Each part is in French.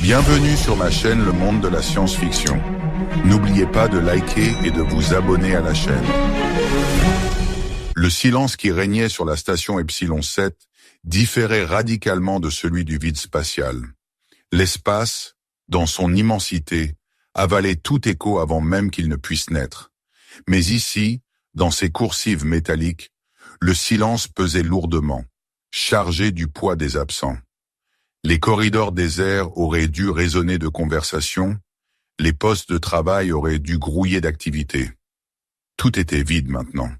Bienvenue sur ma chaîne Le Monde de la Science-Fiction. N'oubliez pas de liker et de vous abonner à la chaîne. Le silence qui régnait sur la station Epsilon 7 différait radicalement de celui du vide spatial. L'espace, dans son immensité, avalait tout écho avant même qu'il ne puisse naître. Mais ici, dans ces coursives métalliques, le silence pesait lourdement, chargé du poids des absents. Les corridors déserts auraient dû résonner de conversations, les postes de travail auraient dû grouiller d'activité. Tout était vide maintenant.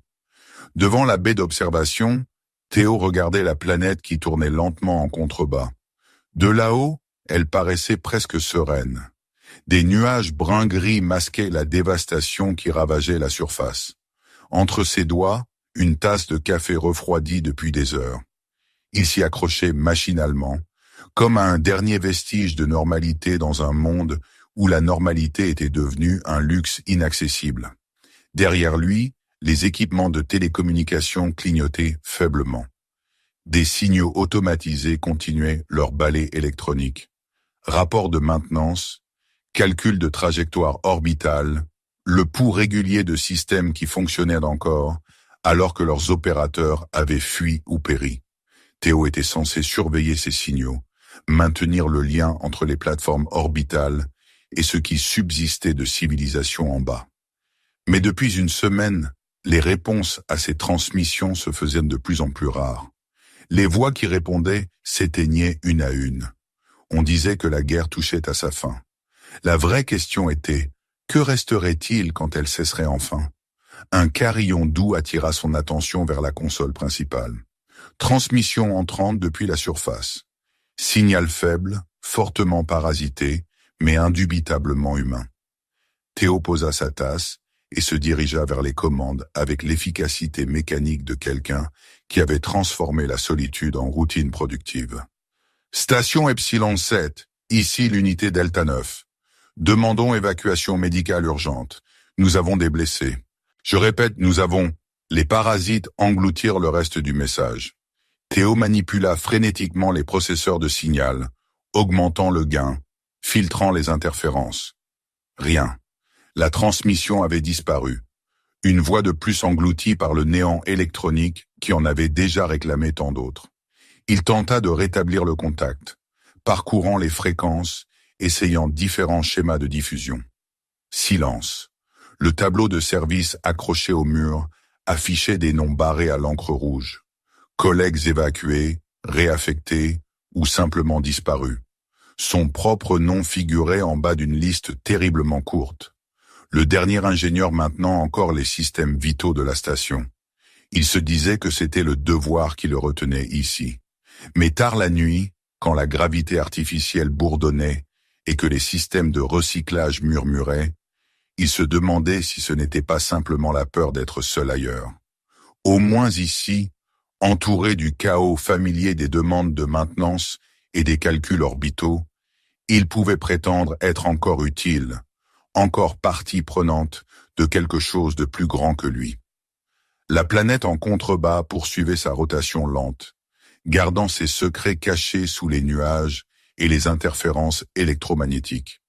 Devant la baie d'observation, Théo regardait la planète qui tournait lentement en contrebas. De là-haut, elle paraissait presque sereine. Des nuages brun-gris masquaient la dévastation qui ravageait la surface. Entre ses doigts, une tasse de café refroidie depuis des heures. Il s'y accrochait machinalement, comme à un dernier vestige de normalité dans un monde où la normalité était devenue un luxe inaccessible. Derrière lui, les équipements de télécommunication clignotaient faiblement. Des signaux automatisés continuaient leur balai électronique. Rapport de maintenance, calcul de trajectoire orbitale, le pouls régulier de systèmes qui fonctionnaient encore, alors que leurs opérateurs avaient fui ou péri. Théo était censé surveiller ces signaux, maintenir le lien entre les plateformes orbitales et ce qui subsistait de civilisation en bas. Mais depuis une semaine, les réponses à ces transmissions se faisaient de plus en plus rares. Les voix qui répondaient s'éteignaient une à une. On disait que la guerre touchait à sa fin. La vraie question était, que resterait-il quand elle cesserait enfin? Un carillon doux attira son attention vers la console principale. Transmission entrante depuis la surface. Signal faible, fortement parasité, mais indubitablement humain. Théo posa sa tasse et se dirigea vers les commandes avec l'efficacité mécanique de quelqu'un qui avait transformé la solitude en routine productive. Station Epsilon 7, ici l'unité Delta 9. Demandons évacuation médicale urgente. Nous avons des blessés. Je répète, nous avons... Les parasites engloutirent le reste du message. Théo manipula frénétiquement les processeurs de signal, augmentant le gain, filtrant les interférences. Rien. La transmission avait disparu. Une voix de plus engloutie par le néant électronique qui en avait déjà réclamé tant d'autres. Il tenta de rétablir le contact, parcourant les fréquences, essayant différents schémas de diffusion. Silence. Le tableau de service accroché au mur affichait des noms barrés à l'encre rouge. Collègues évacués, réaffectés ou simplement disparus. Son propre nom figurait en bas d'une liste terriblement courte. Le dernier ingénieur maintenant encore les systèmes vitaux de la station. Il se disait que c'était le devoir qui le retenait ici. Mais tard la nuit, quand la gravité artificielle bourdonnait et que les systèmes de recyclage murmuraient, il se demandait si ce n'était pas simplement la peur d'être seul ailleurs. Au moins ici, entouré du chaos familier des demandes de maintenance et des calculs orbitaux, il pouvait prétendre être encore utile, encore partie prenante de quelque chose de plus grand que lui. La planète en contrebas poursuivait sa rotation lente, gardant ses secrets cachés sous les nuages et les interférences électromagnétiques.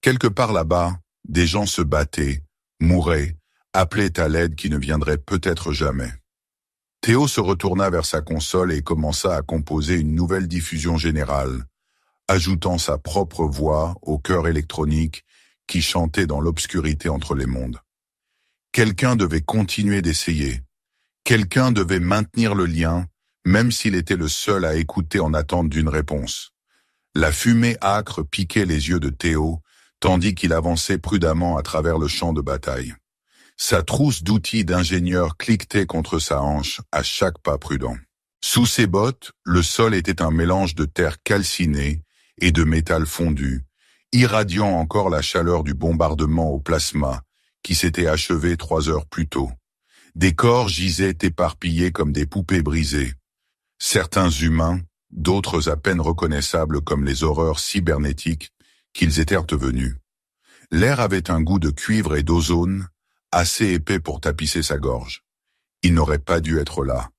Quelque part là-bas, des gens se battaient, mouraient, appelaient à l'aide qui ne viendrait peut-être jamais. Théo se retourna vers sa console et commença à composer une nouvelle diffusion générale, ajoutant sa propre voix au chœur électronique qui chantait dans l'obscurité entre les mondes. Quelqu'un devait continuer d'essayer. Quelqu'un devait maintenir le lien, même s'il était le seul à écouter en attente d'une réponse. La fumée âcre piquait les yeux de Théo, tandis qu'il avançait prudemment à travers le champ de bataille. Sa trousse d'outils d'ingénieur cliquetait contre sa hanche à chaque pas prudent. Sous ses bottes, le sol était un mélange de terre calcinée et de métal fondu, irradiant encore la chaleur du bombardement au plasma qui s'était achevé 3 heures plus tôt. Des corps gisaient éparpillés comme des poupées brisées. Certains humains, d'autres à peine reconnaissables comme les horreurs cybernétiques qu'ils étaient devenus. L'air avait un goût de cuivre et d'ozone, assez épais pour tapisser sa gorge. Il n'aurait pas dû être là.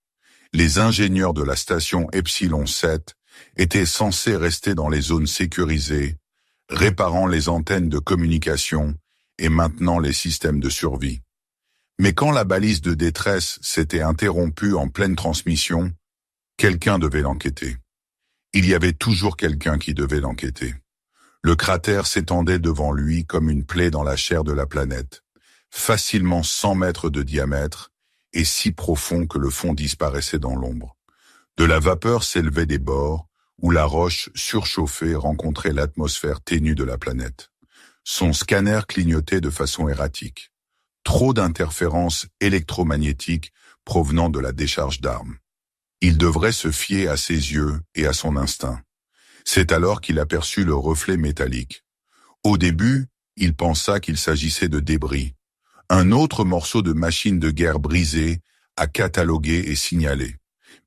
Les ingénieurs de la station Epsilon 7 était censé rester dans les zones sécurisées, réparant les antennes de communication et maintenant les systèmes de survie. Mais quand la balise de détresse s'était interrompue en pleine transmission, quelqu'un devait l'enquêter. Il y avait toujours quelqu'un qui devait l'enquêter. Le cratère s'étendait devant lui comme une plaie dans la chair de la planète, facilement 100 mètres de diamètre et si profond que le fond disparaissait dans l'ombre. De la vapeur s'élevait des bords, où la roche surchauffée rencontrait l'atmosphère ténue de la planète. Son scanner clignotait de façon erratique. Trop d'interférences électromagnétiques provenant de la décharge d'armes. Il devrait se fier à ses yeux et à son instinct. C'est alors qu'il aperçut le reflet métallique. Au début, il pensa qu'il s'agissait de débris. Un autre morceau de machine de guerre brisée à cataloguer et signaler.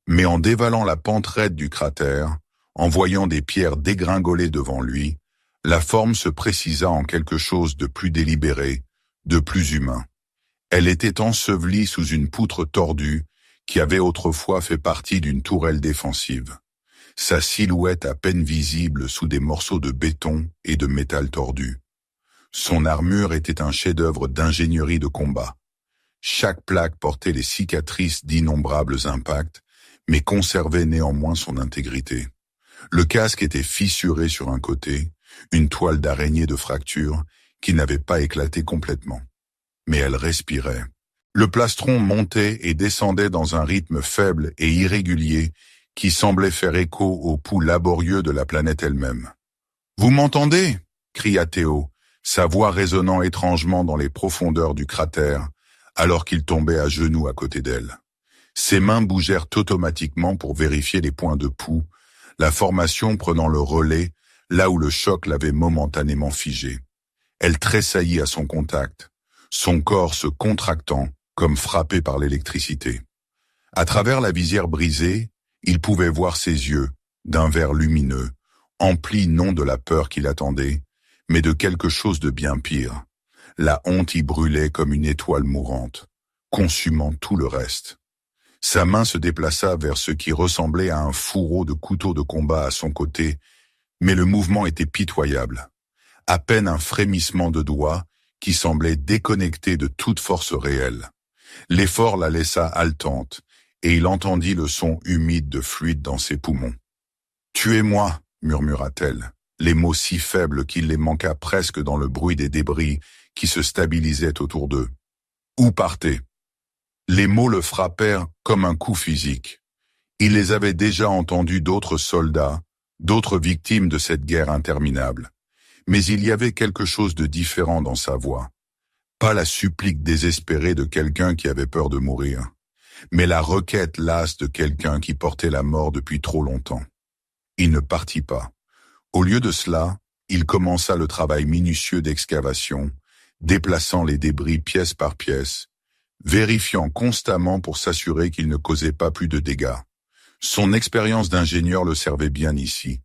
Mais en dévalant la pente raide du cratère, en voyant des pierres dégringoler devant lui, la forme se précisa en quelque chose de plus délibéré, de plus humain. Elle était ensevelie sous une poutre tordue qui avait autrefois fait partie d'une tourelle défensive. Sa silhouette à peine visible sous des morceaux de béton et de métal tordu. Son armure était un chef-d'œuvre d'ingénierie de combat. Chaque plaque portait les cicatrices d'innombrables impacts, mais conservait néanmoins son intégrité. Le casque était fissuré sur un côté, une toile d'araignée de fracture qui n'avait pas éclaté complètement. Mais elle respirait. Le plastron montait et descendait dans un rythme faible et irrégulier qui semblait faire écho au pouls laborieux de la planète elle-même. « Vous m'entendez » cria Théo, sa voix résonnant étrangement dans les profondeurs du cratère, alors qu'il tombait à genoux à côté d'elle. Ses mains bougèrent automatiquement pour vérifier les points de pouls, la formation prenant le relais là où le choc l'avait momentanément figé. Elle tressaillit à son contact, son corps se contractant comme frappé par l'électricité. À travers la visière brisée, il pouvait voir ses yeux, d'un vert lumineux, emplis non de la peur qu'il attendait, mais de quelque chose de bien pire. La honte y brûlait comme une étoile mourante, consumant tout le reste. Sa main se déplaça vers ce qui ressemblait à un fourreau de couteau de combat à son côté, mais le mouvement était pitoyable. À peine un frémissement de doigts qui semblait déconnecté de toute force réelle. L'effort la laissa haletante, et il entendit le son humide de fluide dans ses poumons. « Tuez-moi » murmura-t-elle, les mots si faibles qu'il les manqua presque dans le bruit des débris qui se stabilisaient autour d'eux. « Où partez ?» Les mots le frappèrent comme un coup physique. Il les avait déjà entendus d'autres soldats, d'autres victimes de cette guerre interminable. Mais il y avait quelque chose de différent dans sa voix. Pas la supplique désespérée de quelqu'un qui avait peur de mourir, mais la requête lasse de quelqu'un qui portait la mort depuis trop longtemps. Il ne partit pas. Au lieu de cela, il commença le travail minutieux d'excavation, déplaçant les débris pièce par pièce, vérifiant constamment pour s'assurer qu'il ne causait pas plus de dégâts. Son expérience d'ingénieur le servait bien ici,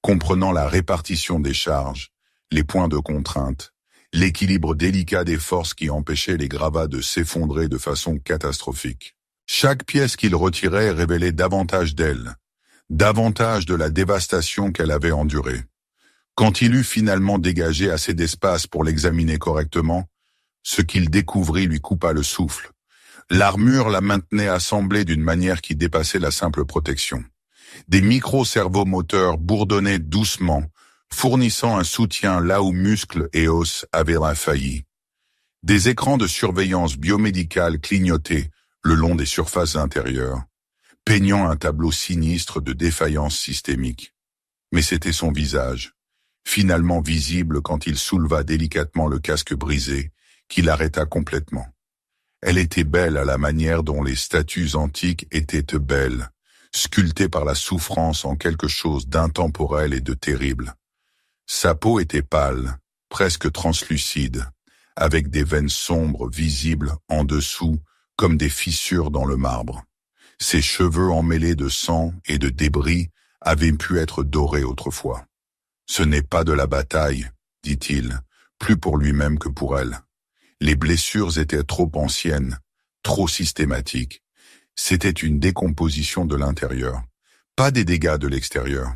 comprenant la répartition des charges, les points de contrainte, l'équilibre délicat des forces qui empêchaient les gravats de s'effondrer de façon catastrophique. Chaque pièce qu'il retirait révélait davantage d'elle, davantage de la dévastation qu'elle avait endurée. Quand il eut finalement dégagé assez d'espace pour l'examiner correctement, ce qu'il découvrit lui coupa le souffle. L'armure la maintenait assemblée d'une manière qui dépassait la simple protection. Des micro-servomoteurs bourdonnaient doucement, fournissant un soutien là où muscles et os avaient failli. Des écrans de surveillance biomédicale clignotaient le long des surfaces intérieures, peignant un tableau sinistre de défaillance systémique. Mais c'était son visage, finalement visible quand il souleva délicatement le casque brisé, qui l'arrêta complètement. Elle était belle à la manière dont les statues antiques étaient belles, sculptées par la souffrance en quelque chose d'intemporel et de terrible. Sa peau était pâle, presque translucide, avec des veines sombres visibles en dessous comme des fissures dans le marbre. Ses cheveux emmêlés de sang et de débris avaient pu être dorés autrefois. « Ce n'est pas de la bataille, » dit-il, plus pour lui-même que pour elle. Les blessures étaient trop anciennes, trop systématiques. C'était une décomposition de l'intérieur, pas des dégâts de l'extérieur.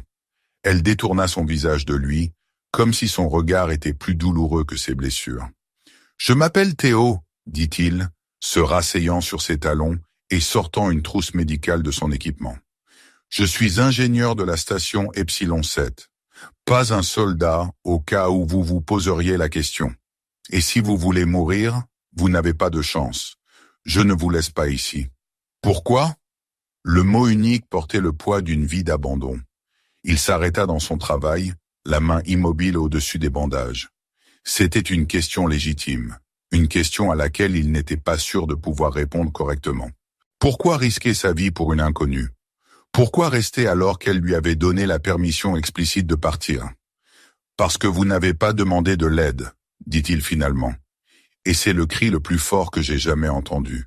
Elle détourna son visage de lui, comme si son regard était plus douloureux que ses blessures. « Je m'appelle Théo, » dit-il, se rasseyant sur ses talons et sortant une trousse médicale de son équipement. « Je suis ingénieur de la station Epsilon 7. Pas un soldat au cas où vous vous poseriez la question. Et si vous voulez mourir, vous n'avez pas de chance. Je ne vous laisse pas ici. » Pourquoi ? Le mot unique portait le poids d'une vie d'abandon. Il s'arrêta dans son travail, la main immobile au-dessus des bandages. C'était une question légitime, une question à laquelle il n'était pas sûr de pouvoir répondre correctement. Pourquoi risquer sa vie pour une inconnue ? Pourquoi rester alors qu'elle lui avait donné la permission explicite de partir ? Parce que vous n'avez pas demandé de l'aide, dit-il finalement. Et c'est le cri le plus fort que j'ai jamais entendu.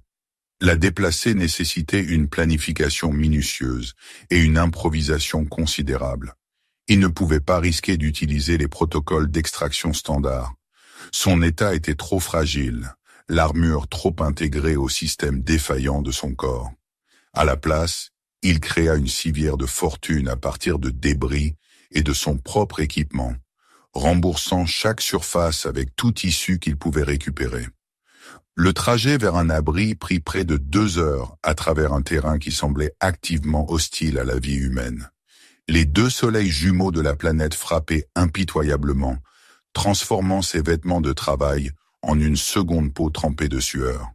La déplacer nécessitait une planification minutieuse et une improvisation considérable. Il ne pouvait pas risquer d'utiliser les protocoles d'extraction standards. Son état était trop fragile, l'armure trop intégrée au système défaillant de son corps. À la place, il créa une civière de fortune à partir de débris et de son propre équipement, remboursant chaque surface avec tout tissu qu'il pouvait récupérer. Le trajet vers un abri prit près de 2 heures à travers un terrain qui semblait activement hostile à la vie humaine. Les 2 soleils jumeaux de la planète frappaient impitoyablement, transformant ses vêtements de travail en une seconde peau trempée de sueur.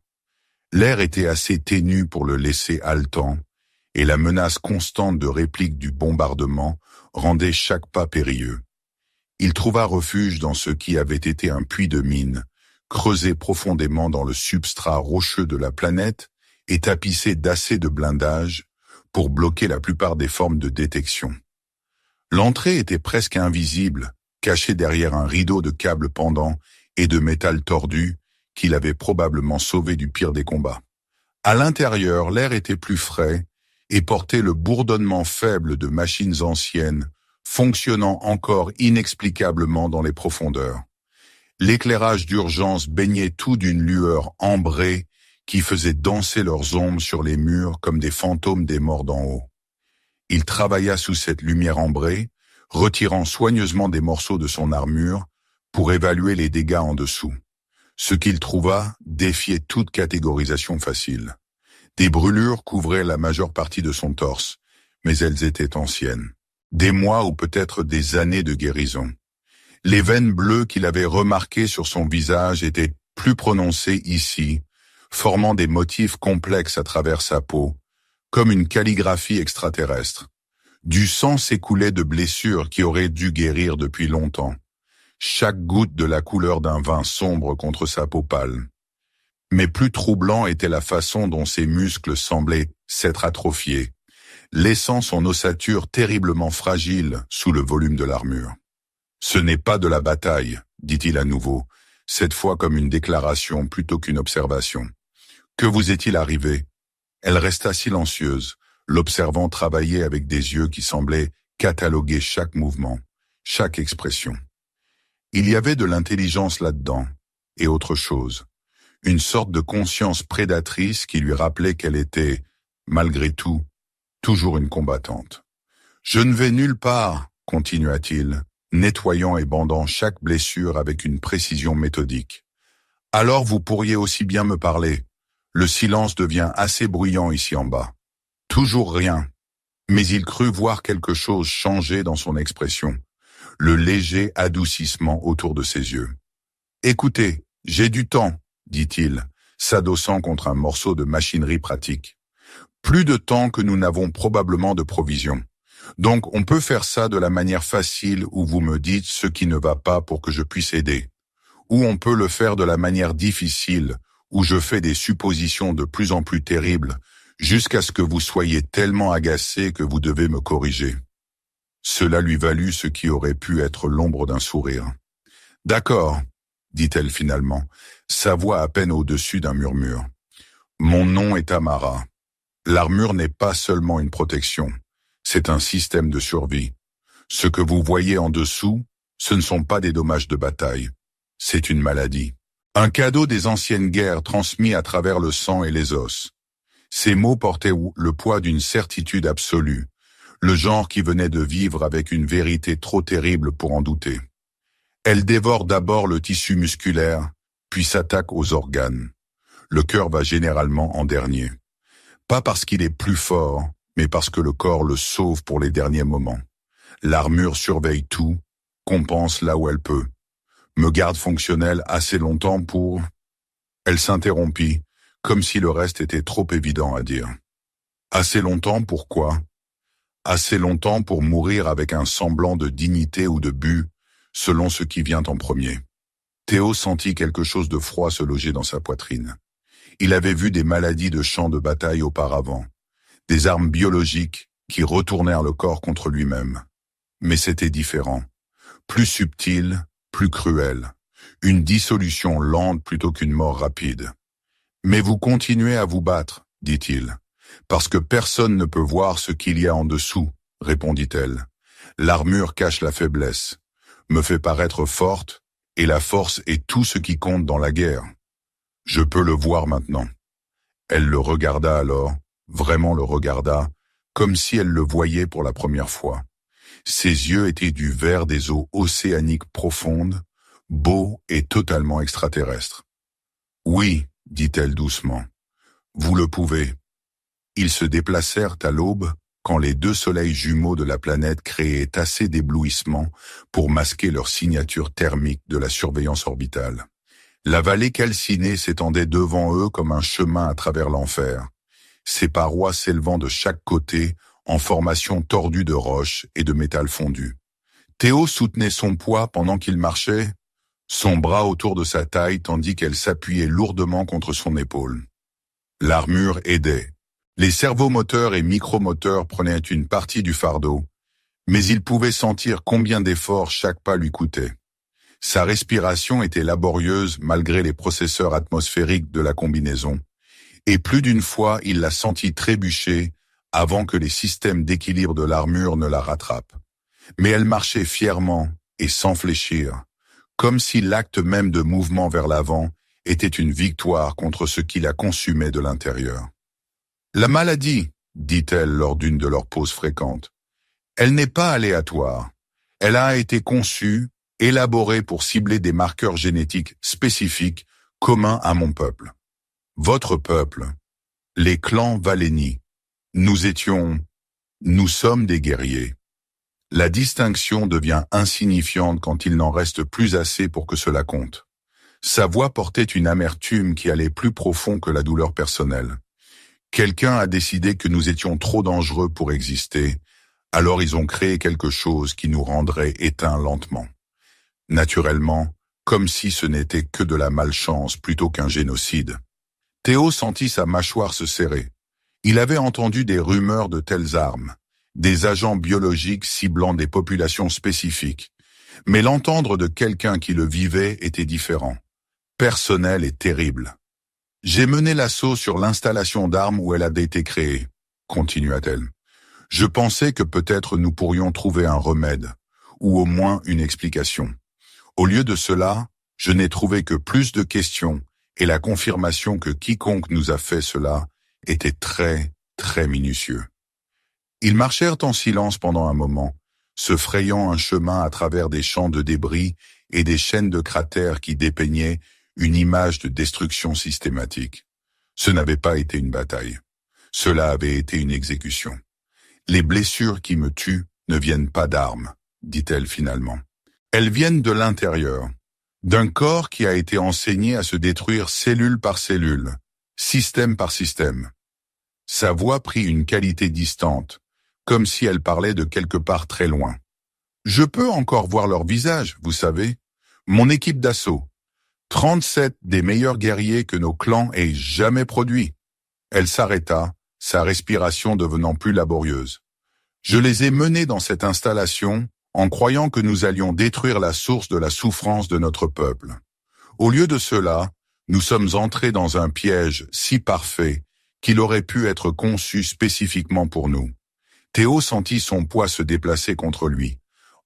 L'air était assez ténu pour le laisser haletant, et la menace constante de répliques du bombardement rendait chaque pas périlleux. Il trouva refuge dans ce qui avait été un puits de mine, creusé profondément dans le substrat rocheux de la planète et tapissé d'assez de blindage pour bloquer la plupart des formes de détection. L'entrée était presque invisible, cachée derrière un rideau de câbles pendants et de métal tordu qu'il avait probablement sauvé du pire des combats. À l'intérieur, l'air était plus frais et portait le bourdonnement faible de machines anciennes, fonctionnant encore inexplicablement dans les profondeurs. L'éclairage d'urgence baignait tout d'une lueur ambrée qui faisait danser leurs ombres sur les murs comme des fantômes des morts d'en haut. Il travailla sous cette lumière ambrée, retirant soigneusement des morceaux de son armure pour évaluer les dégâts en dessous. Ce qu'il trouva défiait toute catégorisation facile. Des brûlures couvraient la majeure partie de son torse, mais elles étaient anciennes. Des mois ou peut-être des années de guérison. Les veines bleues qu'il avait remarquées sur son visage étaient plus prononcées ici, formant des motifs complexes à travers sa peau, comme une calligraphie extraterrestre. Du sang s'écoulait de blessures qui auraient dû guérir depuis longtemps. Chaque goutte de la couleur d'un vin sombre contre sa peau pâle. Mais plus troublant était la façon dont ses muscles semblaient s'être atrophiés, laissant son ossature terriblement fragile sous le volume de l'armure. « Ce n'est pas de la bataille, » dit-il à nouveau, cette fois comme une déclaration plutôt qu'une observation. « Que vous est-il arrivé ?» Elle resta silencieuse, l'observant travailler avec des yeux qui semblaient cataloguer chaque mouvement, chaque expression. Il y avait de l'intelligence là-dedans, et autre chose. Une sorte de conscience prédatrice qui lui rappelait qu'elle était, malgré tout, toujours une combattante. « Je ne vais nulle part, » continua-t-il, nettoyant et bandant chaque blessure avec une précision méthodique. « Alors vous pourriez aussi bien me parler. Le silence devient assez bruyant ici en bas. » Toujours rien. Mais il crut voir quelque chose changer dans son expression, le léger adoucissement autour de ses yeux. « Écoutez, j'ai du temps, » dit-il, s'adossant contre un morceau de machinerie pratique. « Plus de temps que nous n'avons probablement de provisions. Donc on peut faire ça de la manière facile où vous me dites ce qui ne va pas pour que je puisse aider. Ou on peut le faire de la manière difficile où je fais des suppositions de plus en plus terribles jusqu'à ce que vous soyez tellement agacé que vous devez me corriger. » Cela lui valut ce qui aurait pu être l'ombre d'un sourire. « D'accord, » dit-elle finalement, sa voix à peine au-dessus d'un murmure. « Mon nom est Amara. L'armure n'est pas seulement une protection. C'est un système de survie. Ce que vous voyez en dessous, ce ne sont pas des dommages de bataille. C'est une maladie. Un cadeau des anciennes guerres transmis à travers le sang et les os. » Ces mots portaient le poids d'une certitude absolue, le genre qui venait de vivre avec une vérité trop terrible pour en douter. Elle dévore d'abord le tissu musculaire, puis s'attaque aux organes. Le cœur va généralement en dernier. Pas parce qu'il est plus fort, mais parce que le corps le sauve pour les derniers moments. L'armure surveille tout, compense là où elle peut. Me garde fonctionnelle assez longtemps pour... Elle s'interrompit, comme si le reste était trop évident à dire. Assez longtemps pour quoi? Assez longtemps pour mourir avec un semblant de dignité ou de but, selon ce qui vient en premier. Théo sentit quelque chose de froid se loger dans sa poitrine. Il avait vu des maladies de champ de bataille auparavant, des armes biologiques qui retournèrent le corps contre lui-même. Mais c'était différent, plus subtil, plus cruel, une dissolution lente plutôt qu'une mort rapide. « Mais vous continuez à vous battre, dit-il. « Parce que personne ne peut voir ce qu'il y a en dessous, répondit-elle. L'armure cache la faiblesse, me fait paraître forte, et la force est tout ce qui compte dans la guerre. Je peux le voir maintenant. » Elle le regarda alors, vraiment le regarda, comme si elle le voyait pour la première fois. Ses yeux étaient du vert des eaux océaniques profondes, beaux et totalement extraterrestres. « Oui, dit-elle doucement, vous le pouvez. » Ils se déplacèrent à l'aube quand les deux soleils jumeaux de la planète créaient assez d'éblouissement pour masquer leur signature thermique de la surveillance orbitale. La vallée calcinée s'étendait devant eux comme un chemin à travers l'enfer, ses parois s'élevant de chaque côté en formation tordue de roches et de métal fondu. Théo soutenait son poids pendant qu'il marchait, son bras autour de sa taille tandis qu'elle s'appuyait lourdement contre son épaule. L'armure aidait. Les servomoteurs et micromoteurs prenaient une partie du fardeau, mais il pouvait sentir combien d'efforts chaque pas lui coûtait. Sa respiration était laborieuse malgré les processeurs atmosphériques de la combinaison, et plus d'une fois il la sentit trébucher avant que les systèmes d'équilibre de l'armure ne la rattrapent. Mais elle marchait fièrement et sans fléchir, comme si l'acte même de mouvement vers l'avant était une victoire contre ce qui la consumait de l'intérieur. « La maladie, dit-elle lors d'une de leurs pauses fréquentes, elle n'est pas aléatoire. Elle a été conçue, élaborée pour cibler des marqueurs génétiques spécifiques communs à mon peuple. Votre peuple, les clans Valéni, nous sommes des guerriers. La distinction devient insignifiante quand il n'en reste plus assez pour que cela compte. » Sa voix portait une amertume qui allait plus profond que la douleur personnelle. Quelqu'un a décidé que nous étions trop dangereux pour exister, alors ils ont créé quelque chose qui nous rendrait éteints lentement. Naturellement, comme si ce n'était que de la malchance plutôt qu'un génocide. Théo sentit sa mâchoire se serrer. Il avait entendu des rumeurs de telles armes, des agents biologiques ciblant des populations spécifiques. Mais l'entendre de quelqu'un qui le vivait était différent, personnel et terrible. « J'ai mené l'assaut sur l'installation d'armes où elle a été créée, » continua-t-elle. « Je pensais que peut-être nous pourrions trouver un remède, ou au moins une explication. Au lieu de cela, je n'ai trouvé que plus de questions et la confirmation que quiconque nous a fait cela était très, très minutieux. » Ils marchèrent en silence pendant un moment, se frayant un chemin à travers des champs de débris et des chaînes de cratères qui dépeignaient une image de destruction systématique. Ce n'avait pas été une bataille. Cela avait été une exécution. « Les blessures qui me tuent ne viennent pas d'armes, » dit-elle finalement. Elles viennent de l'intérieur, d'un corps qui a été enseigné à se détruire cellule par cellule, système par système. Sa voix prit une qualité distante, comme si elle parlait de quelque part très loin. « Je peux encore voir leur visage, vous savez. Mon équipe d'assaut. 37 des meilleurs guerriers que nos clans aient jamais produits. » Elle s'arrêta, sa respiration devenant plus laborieuse. « Je les ai menés dans cette installation en croyant que nous allions détruire la source de la souffrance de notre peuple. Au lieu de cela, nous sommes entrés dans un piège si parfait qu'il aurait pu être conçu spécifiquement pour nous. » Théo sentit son poids se déplacer contre lui,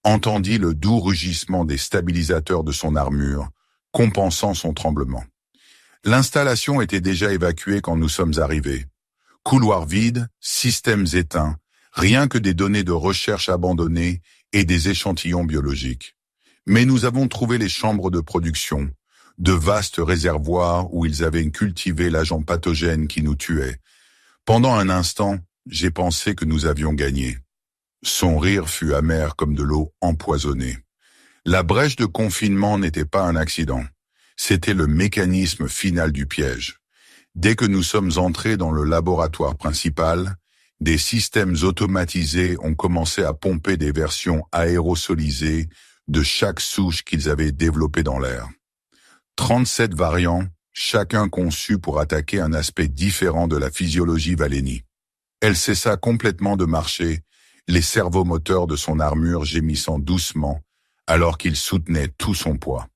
entendit le doux rugissement des stabilisateurs de son armure, compensant son tremblement. L'installation était déjà évacuée quand nous sommes arrivés. Couloirs vides, systèmes éteints, Rien que des données de recherche abandonnées et des échantillons biologiques. Mais nous avons trouvé les chambres de production, de vastes réservoirs où ils avaient cultivé l'agent pathogène qui nous tuait. Pendant un instant, j'ai pensé que nous avions gagné. Son rire fut amer comme de l'eau empoisonnée. La brèche de confinement n'était pas un accident. C'était le mécanisme final du piège. Dès que nous sommes entrés dans le laboratoire principal, des systèmes automatisés ont commencé à pomper des versions aérosolisées de chaque souche qu'ils avaient développée dans l'air. 37 variants, chacun conçu pour attaquer un aspect différent de la physiologie Valeni. Elle cessa complètement de marcher, les servomoteurs de son armure gémissant doucement, alors qu'il soutenait tout son poids.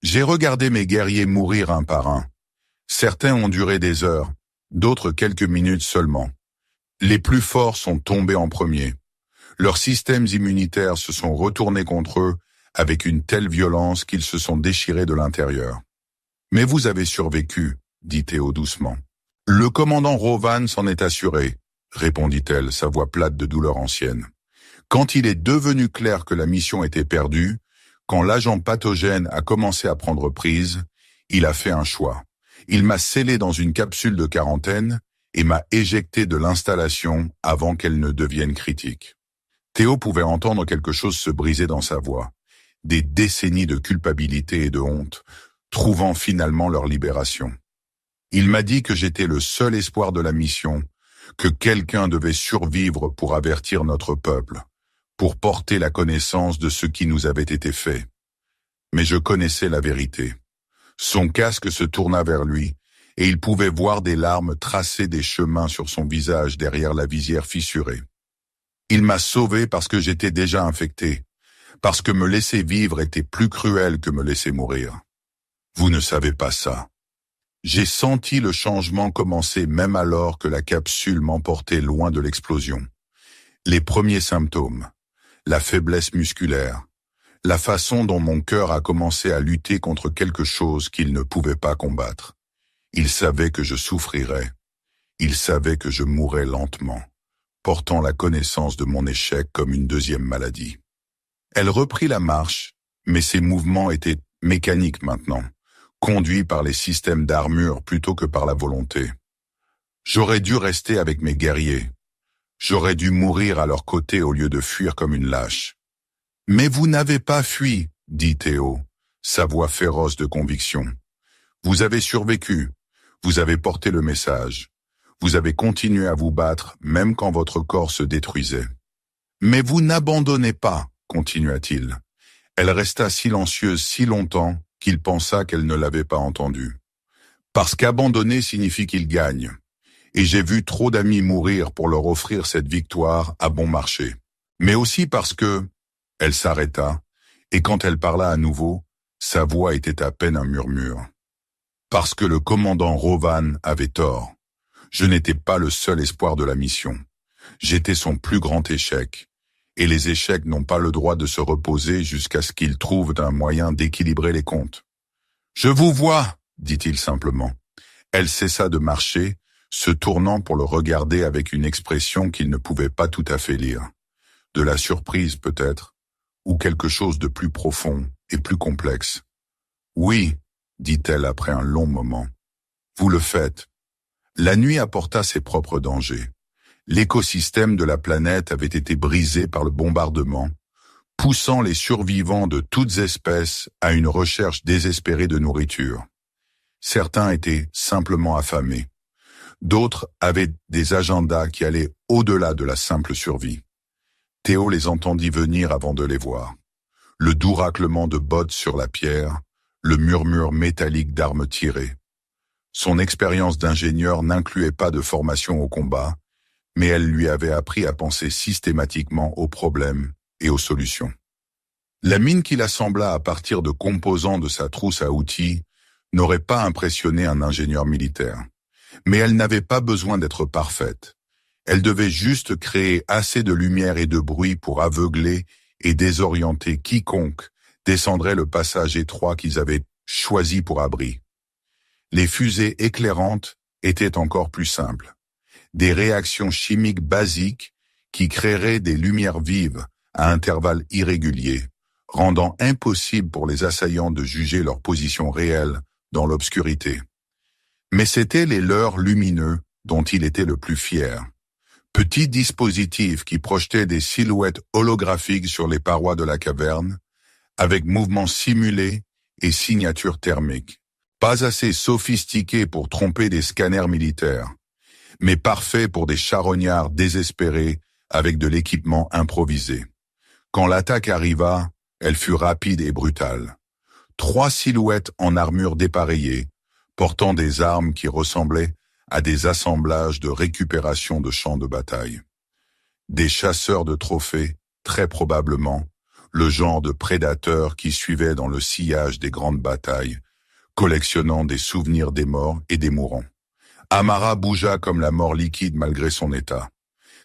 J'ai regardé mes guerriers mourir un par un. Certains ont duré des heures, d'autres quelques minutes seulement. Les plus forts sont tombés en premier. Leurs systèmes immunitaires se sont retournés contre eux avec une telle violence qu'ils se sont déchirés de l'intérieur. « Mais vous avez survécu, » dit Théo doucement. « Le commandant Rovan s'en est assuré, » répondit-elle, sa voix plate de douleur ancienne. Quand il est devenu clair que la mission était perdue, quand l'agent pathogène a commencé à prendre prise, il a fait un choix. Il m'a scellé dans une capsule de quarantaine et m'a éjecté de l'installation avant qu'elle ne devienne critique. Théo pouvait entendre quelque chose se briser dans sa voix. Des décennies de culpabilité et de honte, trouvant finalement leur libération. Il m'a dit que j'étais le seul espoir de la mission, que quelqu'un devait survivre pour avertir notre peuple, pour porter la connaissance de ce qui nous avait été fait. Mais je connaissais la vérité. Son casque se tourna vers lui, et il pouvait voir des larmes tracer des chemins sur son visage derrière la visière fissurée. Il m'a sauvé parce que j'étais déjà infecté, parce que me laisser vivre était plus cruel que me laisser mourir. Vous ne savez pas ça. J'ai senti le changement commencer même alors que la capsule m'emportait loin de l'explosion. Les premiers symptômes, la faiblesse musculaire, la façon dont mon cœur a commencé à lutter contre quelque chose qu'il ne pouvait pas combattre. Il savait que je souffrirais. Il savait que je mourrais lentement, portant la connaissance de mon échec comme une deuxième maladie. Elle reprit la marche, mais ses mouvements étaient mécaniques maintenant, conduits par les systèmes d'armure plutôt que par la volonté. J'aurais dû rester avec mes guerriers. J'aurais dû mourir à leur côté au lieu de fuir comme une lâche. « Mais vous n'avez pas fui, » dit Théo, sa voix féroce de conviction. « Vous avez survécu, vous avez porté le message. Vous avez continué à vous battre même quand votre corps se détruisait. Mais vous n'abandonnez pas, » continua-t-il. Elle resta silencieuse si longtemps qu'il pensa qu'elle ne l'avait pas entendu. Parce qu'abandonner signifie qu'il gagne. Et j'ai vu trop d'amis mourir pour leur offrir cette victoire à bon marché. Mais aussi parce que... Elle s'arrêta, et quand elle parla à nouveau, sa voix était à peine un murmure. Parce que le commandant Rovan avait tort. Je n'étais pas le seul espoir de la mission. J'étais son plus grand échec. Et les échecs n'ont pas le droit de se reposer jusqu'à ce qu'ils trouvent un moyen d'équilibrer les comptes. « Je vous vois !» dit-il simplement. Elle cessa de marcher, se tournant pour le regarder avec une expression qu'il ne pouvait pas tout à fait lire. De la surprise peut-être, ou quelque chose de plus profond et plus complexe. « Oui !» dit-elle après un long moment. « Vous le faites. » La nuit apporta ses propres dangers. L'écosystème de la planète avait été brisé par le bombardement, poussant les survivants de toutes espèces à une recherche désespérée de nourriture. Certains étaient simplement affamés. D'autres avaient des agendas qui allaient au-delà de la simple survie. Théo les entendit venir avant de les voir. Le doux raclement de bottes sur la pierre, le murmure métallique d'armes tirées. Son expérience d'ingénieur n'incluait pas de formation au combat, mais elle lui avait appris à penser systématiquement aux problèmes et aux solutions. La mine qu'il assembla à partir de composants de sa trousse à outils n'aurait pas impressionné un ingénieur militaire. Mais elle n'avait pas besoin d'être parfaite. Elle devait juste créer assez de lumière et de bruit pour aveugler et désorienter quiconque descendrait le passage étroit qu'ils avaient choisi pour abri. Les fusées éclairantes étaient encore plus simples. Des réactions chimiques basiques qui créerait des lumières vives à intervalles irréguliers, rendant impossible pour les assaillants de juger leur position réelle dans l'obscurité. Mais c'étaient les leurres lumineux dont il était le plus fier. Petits dispositifs qui projetaient des silhouettes holographiques sur les parois de la caverne, avec mouvements simulés et signatures thermiques. Pas assez sophistiqués pour tromper des scanners militaires, mais parfaits pour des charognards désespérés avec de l'équipement improvisé. Quand l'attaque arriva, elle fut rapide et brutale. 3 silhouettes en armure dépareillée, portant des armes qui ressemblaient à des assemblages de récupération de champs de bataille. Des chasseurs de trophées, très probablement, le genre de prédateurs qui suivaient dans le sillage des grandes batailles, collectionnant des souvenirs des morts et des mourants. Amara bougea comme la mort liquide malgré son état.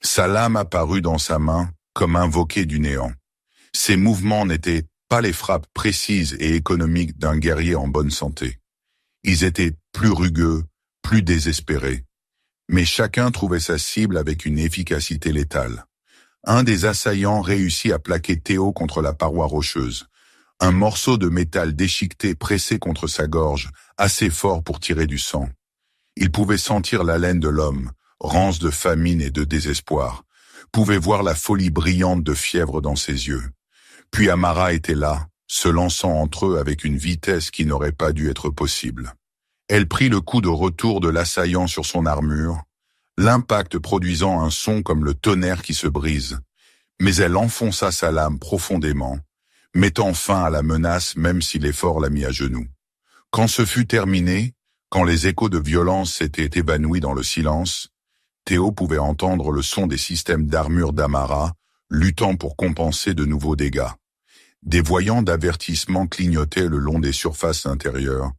Sa lame apparut dans sa main comme invoquée du néant. Ses mouvements n'étaient pas les frappes précises et économiques d'un guerrier en bonne santé. Ils étaient plus rugueux, plus désespérés. Mais chacun trouvait sa cible avec une efficacité létale. Un des assaillants réussit à plaquer Théo contre la paroi rocheuse. Un morceau de métal déchiqueté pressé contre sa gorge, assez fort pour tirer du sang. Il pouvait sentir l'haleine de l'homme, rance de famine et de désespoir, pouvait voir la folie brillante de fièvre dans ses yeux. Puis Amara était là, se lançant entre eux avec une vitesse qui n'aurait pas dû être possible. Elle prit le coup de retour de l'assaillant sur son armure, l'impact produisant un son comme le tonnerre qui se brise, mais elle enfonça sa lame profondément, mettant fin à la menace même si l'effort l'a mis à genoux. Quand ce fut terminé, quand les échos de violence s'étaient évanouis dans le silence, Théo pouvait entendre le son des systèmes d'armure d'Amara, luttant pour compenser de nouveaux dégâts. Des voyants d'avertissement clignotaient le long des surfaces intérieures,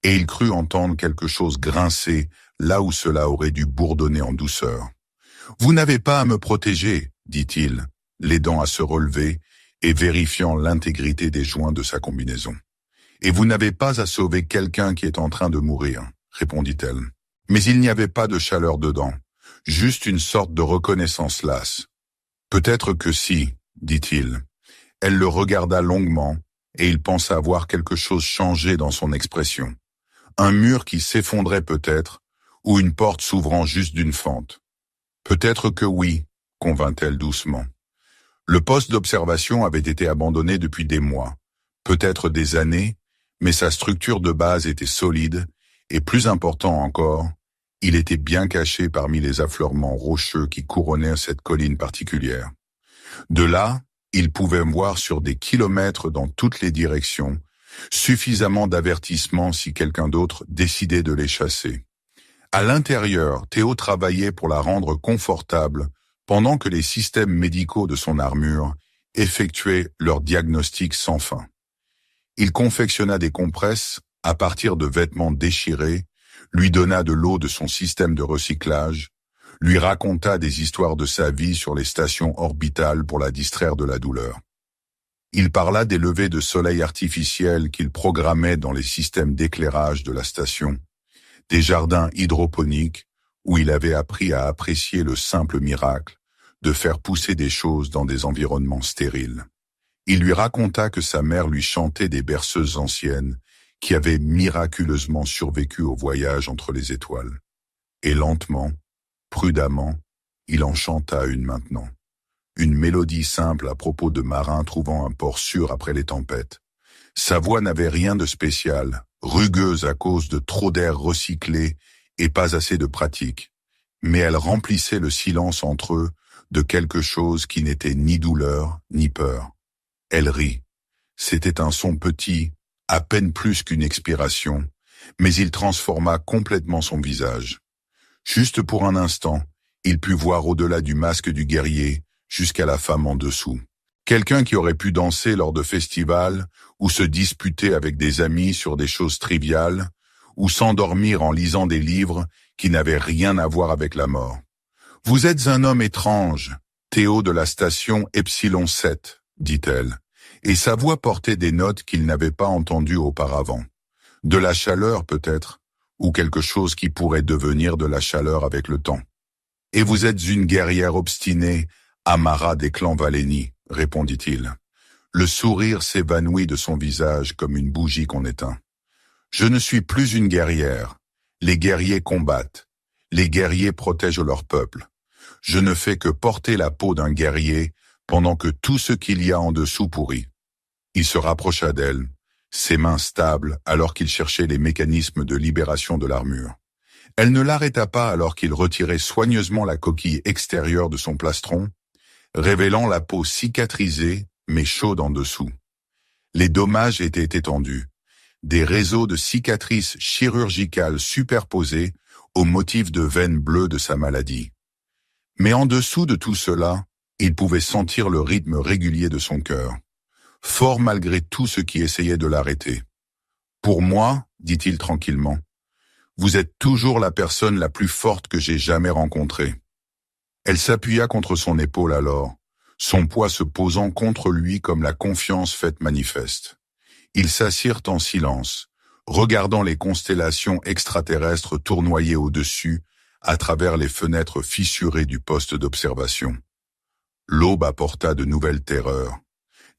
et il crut entendre quelque chose grincer là où cela aurait dû bourdonner en douceur. « Vous n'avez pas à me protéger, » dit-il, l'aidant à se relever et vérifiant l'intégrité des joints de sa combinaison. « Et vous n'avez pas à sauver quelqu'un qui est en train de mourir, » répondit-elle. Mais il n'y avait pas de chaleur dedans, juste une sorte de reconnaissance lasse. « Peut-être que si, » dit-il. Elle le regarda longuement, et il pensa voir quelque chose changer dans son expression. Un mur qui s'effondrait peut-être, ou une porte s'ouvrant juste d'une fente. « Peut-être que oui, » convint-elle doucement. Le poste d'observation avait été abandonné depuis des mois, peut-être des années, mais sa structure de base était solide, et plus important encore, il était bien caché parmi les affleurements rocheux qui couronnaient cette colline particulière. De là, il pouvait voir sur des kilomètres dans toutes les directions, suffisamment d'avertissements si quelqu'un d'autre décidait de les chasser. À l'intérieur, Théo travaillait pour la rendre confortable pendant que les systèmes médicaux de son armure effectuaient leur diagnostic sans fin. Il confectionna des compresses à partir de vêtements déchirés, lui donna de l'eau de son système de recyclage, lui raconta des histoires de sa vie sur les stations orbitales pour la distraire de la douleur. Il parla des levées de soleil artificiels qu'il programmait dans les systèmes d'éclairage de la station, des jardins hydroponiques où il avait appris à apprécier le simple miracle de faire pousser des choses dans des environnements stériles. Il lui raconta que sa mère lui chantait des berceuses anciennes qui avaient miraculeusement survécu au voyage entre les étoiles. Et lentement, prudemment, il en chanta une maintenant. Une mélodie simple à propos de marins trouvant un port sûr après les tempêtes. Sa voix n'avait rien de spécial, rugueuse à cause de trop d'air recyclé et pas assez de pratique. Mais elle remplissait le silence entre eux de quelque chose qui n'était ni douleur ni peur. Elle rit. C'était un son petit, à peine plus qu'une expiration, mais il transforma complètement son visage. Juste pour un instant, il put voir au-delà du masque du guerrier, jusqu'à la femme en dessous. Quelqu'un qui aurait pu danser lors de festivals, ou se disputer avec des amis sur des choses triviales, ou s'endormir en lisant des livres qui n'avaient rien à voir avec la mort. « Vous êtes un homme étrange, Théo de la station Epsilon 7, dit-elle, et sa voix portait des notes qu'il n'avait pas entendues auparavant. De la chaleur peut-être, ou quelque chose qui pourrait devenir de la chaleur avec le temps. Et vous êtes une guerrière obstinée, Amara des clans Valénie, répondit-il. Le sourire s'évanouit de son visage comme une bougie qu'on éteint. Je ne suis plus une guerrière. Les guerriers combattent. Les guerriers protègent leur peuple. Je ne fais que porter la peau d'un guerrier pendant que tout ce qu'il y a en dessous pourrit. Il se rapprocha d'elle, ses mains stables alors qu'il cherchait les mécanismes de libération de l'armure. Elle ne l'arrêta pas alors qu'il retirait soigneusement la coquille extérieure de son plastron, révélant la peau cicatrisée mais chaude en dessous. Les dommages étaient étendus. Des réseaux de cicatrices chirurgicales superposés au motif de veines bleues de sa maladie. Mais en dessous de tout cela, il pouvait sentir le rythme régulier de son cœur, fort malgré tout ce qui essayait de l'arrêter. « Pour moi, dit-il tranquillement, vous êtes toujours la personne la plus forte que j'ai jamais rencontrée. » Elle s'appuya contre son épaule alors, son poids se posant contre lui comme la confiance faite manifeste. Ils s'assirent en silence, regardant les constellations extraterrestres tournoyer au-dessus à travers les fenêtres fissurées du poste d'observation. L'aube apporta de nouvelles terreurs.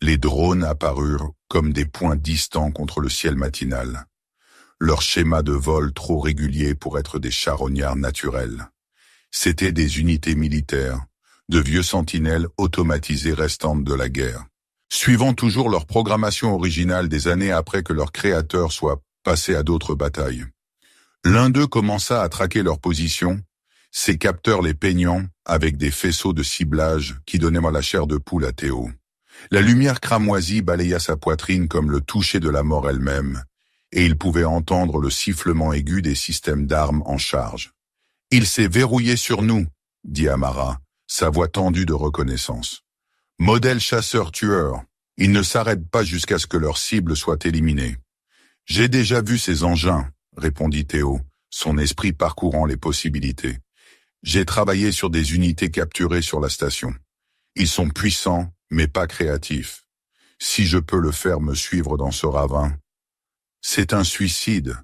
Les drones apparurent comme des points distants contre le ciel matinal. Leur schéma de vol trop régulier pour être des charognards naturels. C'étaient des unités militaires, de vieux sentinelles automatisées restantes de la guerre, suivant toujours leur programmation originale des années après que leur créateur soit passé à d'autres batailles. L'un d'eux commença à traquer leur position, ses capteurs les peignant avec des faisceaux de ciblage qui donnaient la chair de poule à Théo. La lumière cramoisie balaya sa poitrine comme le toucher de la mort elle-même, et il pouvait entendre le sifflement aigu des systèmes d'armes en charge. « Il s'est verrouillé sur nous », dit Amara, sa voix tendue de reconnaissance. « Modèle chasseur-tueur, ils ne s'arrêtent pas jusqu'à ce que leur cible soit éliminée. »« J'ai déjà vu ces engins », répondit Théo, son esprit parcourant les possibilités. « J'ai travaillé sur des unités capturées sur la station. Ils sont puissants, mais pas créatifs. Si je peux le faire me suivre dans ce ravin. C'est un suicide.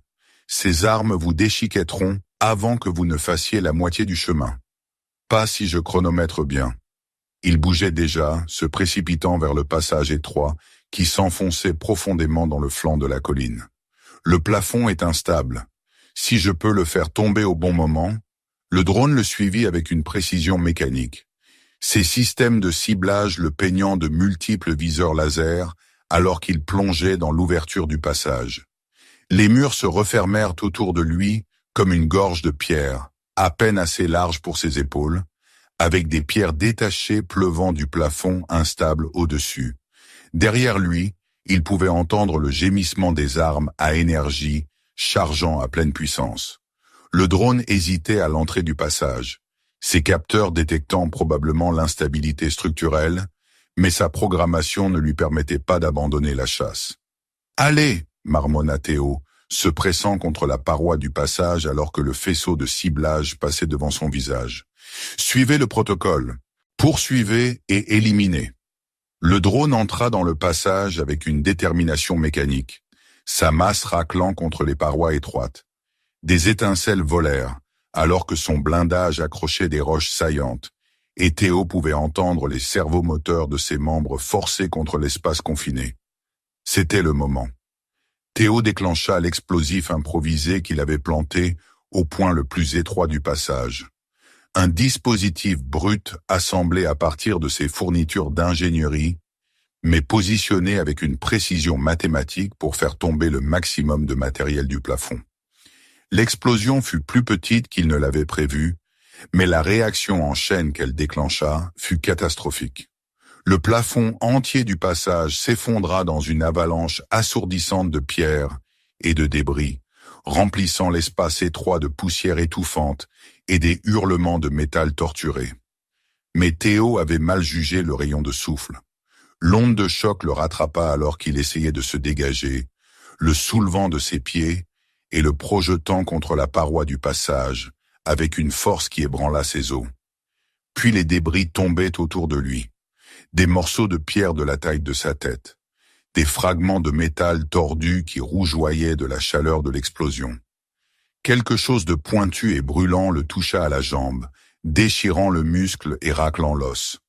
Ces armes vous déchiquetteront avant que vous ne fassiez la moitié du chemin. Pas si je chronomètre bien. » Il bougeait déjà, se précipitant vers le passage étroit qui s'enfonçait profondément dans le flanc de la colline. Le plafond est instable. Si je peux le faire tomber au bon moment, le drone le suivit avec une précision mécanique. Ses systèmes de ciblage le peignant de multiples viseurs laser alors qu'il plongeait dans l'ouverture du passage. Les murs se refermèrent autour de lui comme une gorge de pierre, à peine assez large pour ses épaules, avec des pierres détachées pleuvant du plafond instable au-dessus. Derrière lui, il pouvait entendre le gémissement des armes à énergie chargeant à pleine puissance. Le drone hésitait à l'entrée du passage, ses capteurs détectant probablement l'instabilité structurelle, mais sa programmation ne lui permettait pas d'abandonner la chasse. « Allez !» marmonna Théo, se pressant contre la paroi du passage alors que le faisceau de ciblage passait devant son visage. « Suivez le protocole, poursuivez et éliminez. » Le drone entra dans le passage avec une détermination mécanique, sa masse raclant contre les parois étroites. Des étincelles volèrent, alors que son blindage accrochait des roches saillantes, et Théo pouvait entendre les servomoteurs de ses membres forcer contre l'espace confiné. C'était le moment. Théo déclencha l'explosif improvisé qu'il avait planté au point le plus étroit du passage. Un dispositif brut assemblé à partir de ses fournitures d'ingénierie, mais positionné avec une précision mathématique pour faire tomber le maximum de matériel du plafond. L'explosion fut plus petite qu'il ne l'avait prévu, mais la réaction en chaîne qu'elle déclencha fut catastrophique. Le plafond entier du passage s'effondra dans une avalanche assourdissante de pierres et de débris, remplissant l'espace étroit de poussière étouffante et des hurlements de métal torturé. Mais Théo avait mal jugé le rayon de souffle. L'onde de choc le rattrapa alors qu'il essayait de se dégager, le soulevant de ses pieds et le projetant contre la paroi du passage, avec une force qui ébranla ses os. Puis les débris tombaient autour de lui. Des morceaux de pierre de la taille de sa tête. Des fragments de métal tordus qui rougeoyaient de la chaleur de l'explosion. Quelque chose de pointu et brûlant le toucha à la jambe, déchirant le muscle et raclant l'os.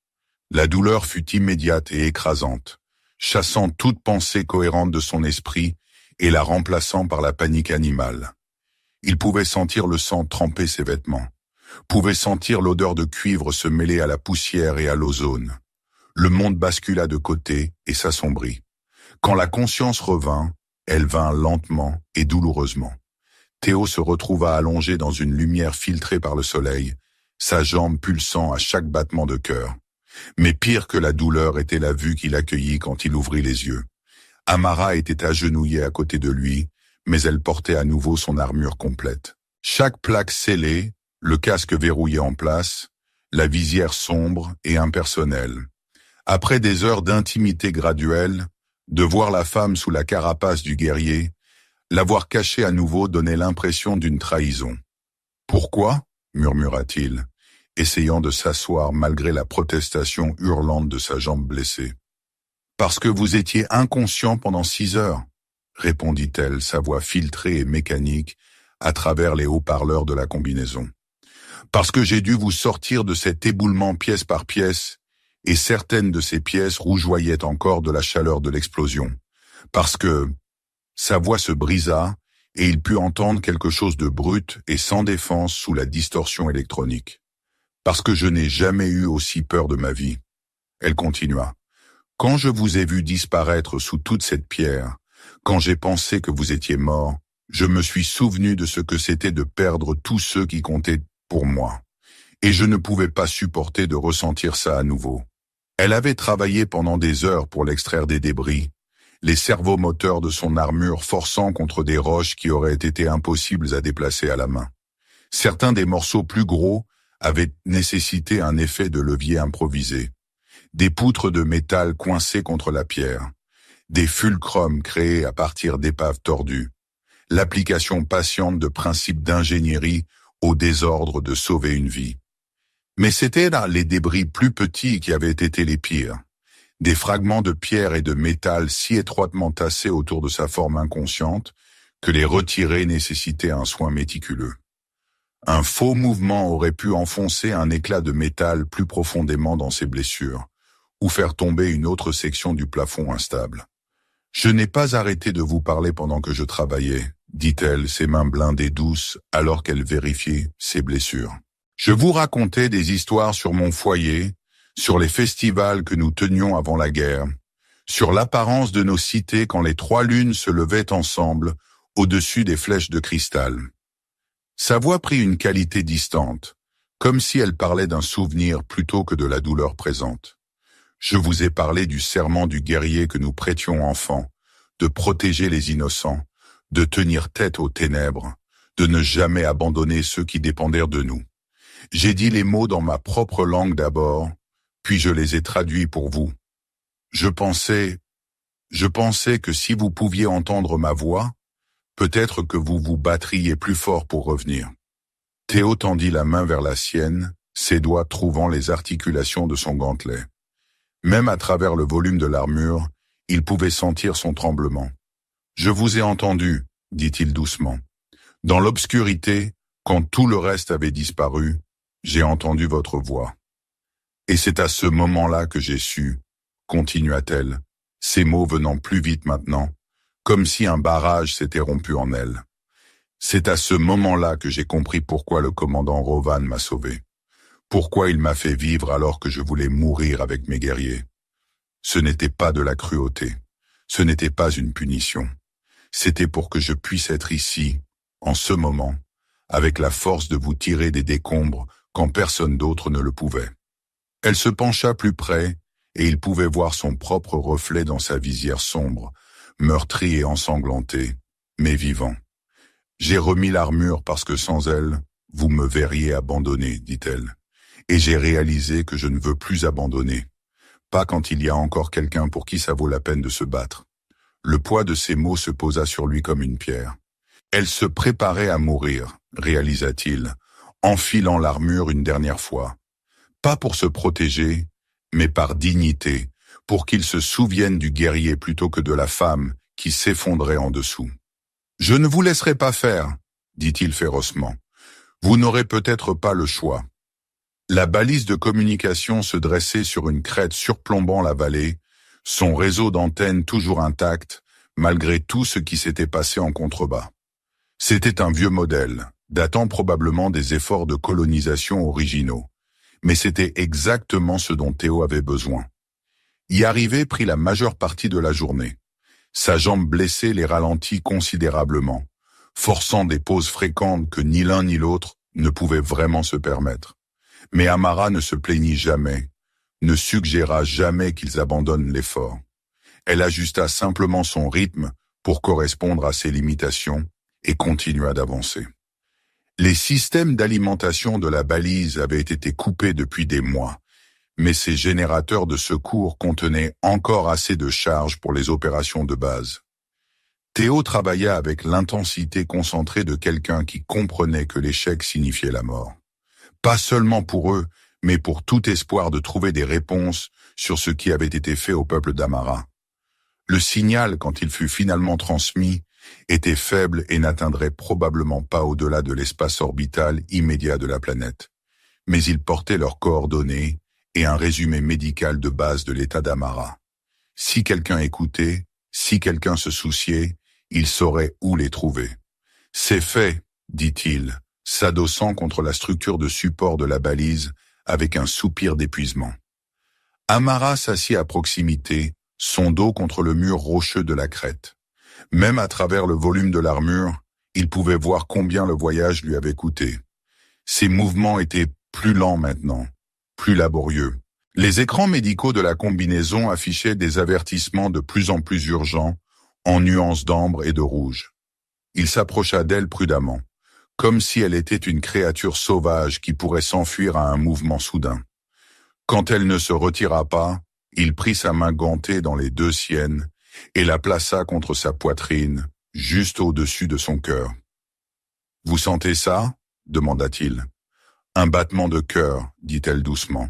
La douleur fut immédiate et écrasante, chassant toute pensée cohérente de son esprit et la remplaçant par la panique animale. Il pouvait sentir le sang tremper ses vêtements, pouvait sentir l'odeur de cuivre se mêler à la poussière et à l'ozone. Le monde bascula de côté et s'assombrit. Quand la conscience revint, elle vint lentement et douloureusement. Théo se retrouva allongé dans une lumière filtrée par le soleil, sa jambe pulsant à chaque battement de cœur. Mais pire que la douleur était la vue qu'il accueillit quand il ouvrit les yeux. Amara était agenouillée à côté de lui, mais elle portait à nouveau son armure complète. Chaque plaque scellée, le casque verrouillé en place, la visière sombre et impersonnelle. Après des heures d'intimité graduelle, de voir la femme sous la carapace du guerrier, la voir cachée à nouveau donnait l'impression d'une trahison. « Pourquoi ?» murmura-t-il, essayant de s'asseoir malgré la protestation hurlante de sa jambe blessée. « Parce que vous étiez inconscient pendant 6 heures, » répondit-elle, sa voix filtrée et mécanique à travers les haut-parleurs de la combinaison. « Parce que j'ai dû vous sortir de cet éboulement pièce par pièce, et certaines de ces pièces rougeoyaient encore de la chaleur de l'explosion. Parce que... » Sa voix se brisa, et il put entendre quelque chose de brut et sans défense sous la distorsion électronique. « Parce que je n'ai jamais eu aussi peur de ma vie. » Elle continua. « Quand je vous ai vu disparaître sous toute cette pierre, quand j'ai pensé que vous étiez mort, je me suis souvenu de ce que c'était de perdre tous ceux qui comptaient pour moi. Et je ne pouvais pas supporter de ressentir ça à nouveau. » Elle avait travaillé pendant des heures pour l'extraire des débris, les servomoteurs de son armure forçant contre des roches qui auraient été impossibles à déplacer à la main. Certains des morceaux plus gros avaient nécessité un effet de levier improvisé. Des poutres de métal coincées contre la pierre, des fulcrums créés à partir d'épaves tordues, l'application patiente de principes d'ingénierie au désordre de sauver une vie. Mais c'étaient là les débris plus petits qui avaient été les pires. Des fragments de pierre et de métal si étroitement tassés autour de sa forme inconsciente que les retirer nécessitait un soin méticuleux. Un faux mouvement aurait pu enfoncer un éclat de métal plus profondément dans ses blessures, ou faire tomber une autre section du plafond instable. « Je n'ai pas arrêté de vous parler pendant que je travaillais, » dit-elle, ses mains blindées douces alors qu'elle vérifiait ses blessures. « Je vous racontais des histoires sur mon foyer, sur les festivals que nous tenions avant la guerre, sur l'apparence de nos cités quand les 3 lunes se levaient ensemble au-dessus des flèches de cristal. » Sa voix prit une qualité distante, comme si elle parlait d'un souvenir plutôt que de la douleur présente. « Je vous ai parlé du serment du guerrier que nous prêtions enfants, de protéger les innocents, de tenir tête aux ténèbres, de ne jamais abandonner ceux qui dépendaient de nous. J'ai dit les mots dans ma propre langue d'abord, puis je les ai traduits pour vous. Je pensais que si vous pouviez entendre ma voix, peut-être que vous vous battriez plus fort pour revenir. » Théo tendit la main vers la sienne, ses doigts trouvant les articulations de son gantelet. Même à travers le volume de l'armure, il pouvait sentir son tremblement. « Je vous ai entendu, » dit-il doucement. « Dans l'obscurité, quand tout le reste avait disparu, j'ai entendu votre voix. Et c'est à ce moment-là que j'ai su, » continua-t-elle, ces mots venant plus vite maintenant, comme si un barrage s'était rompu en elle. « C'est à ce moment-là que j'ai compris pourquoi le commandant Rovan m'a sauvé. Pourquoi il m'a fait vivre alors que je voulais mourir avec mes guerriers. Ce n'était pas de la cruauté, ce n'était pas une punition. C'était pour que je puisse être ici, en ce moment, avec la force de vous tirer des décombres quand personne d'autre ne le pouvait. » Elle se pencha plus près, et il pouvait voir son propre reflet dans sa visière sombre, meurtri et ensanglanté, mais vivant. « J'ai remis l'armure parce que sans elle, vous me verriez abandonné, dit-elle. Et j'ai réalisé que je ne veux plus abandonner. Pas quand il y a encore quelqu'un pour qui ça vaut la peine de se battre. » Le poids de ces mots se posa sur lui comme une pierre. Elle se préparait à mourir, réalisa-t-il, enfilant l'armure une dernière fois. Pas pour se protéger, mais par dignité, pour qu'il se souvienne du guerrier plutôt que de la femme qui s'effondrait en dessous. « Je ne vous laisserai pas faire, » dit-il férocement. « Vous n'aurez peut-être pas le choix. » La balise de communication se dressait sur une crête surplombant la vallée, son réseau d'antennes toujours intact, malgré tout ce qui s'était passé en contrebas. C'était un vieux modèle, datant probablement des efforts de colonisation originaux. Mais c'était exactement ce dont Théo avait besoin. Y arriver prit la majeure partie de la journée. Sa jambe blessée les ralentit considérablement, forçant des pauses fréquentes que ni l'un ni l'autre ne pouvaient vraiment se permettre. Mais Amara ne se plaignit jamais, ne suggéra jamais qu'ils abandonnent l'effort. Elle ajusta simplement son rythme pour correspondre à ses limitations et continua d'avancer. Les systèmes d'alimentation de la balise avaient été coupés depuis des mois, mais ces générateurs de secours contenaient encore assez de charge pour les opérations de base. Théo travailla avec l'intensité concentrée de quelqu'un qui comprenait que l'échec signifiait la mort. Pas seulement pour eux, mais pour tout espoir de trouver des réponses sur ce qui avait été fait au peuple d'Amara. Le signal, quand il fut finalement transmis, était faible et n'atteindrait probablement pas au-delà de l'espace orbital immédiat de la planète. Mais il portait leurs coordonnées et un résumé médical de base de l'état d'Amara. Si quelqu'un écoutait, si quelqu'un se souciait, il saurait où les trouver. « C'est fait », dit-il, s'adossant contre la structure de support de la balise avec un soupir d'épuisement. Amara s'assit à proximité, son dos contre le mur rocheux de la crête. Même à travers le volume de l'armure, il pouvait voir combien le voyage lui avait coûté. Ses mouvements étaient plus lents maintenant, plus laborieux. Les écrans médicaux de la combinaison affichaient des avertissements de plus en plus urgents, en nuances d'ambre et de rouge. Il s'approcha d'elle prudemment, comme si elle était une créature sauvage qui pourrait s'enfuir à un mouvement soudain. Quand elle ne se retira pas, il prit sa main gantée dans les deux siennes et la plaça contre sa poitrine, juste au-dessus de son cœur. « Vous sentez ça ?» demanda-t-il. « Un battement de cœur, dit-elle doucement.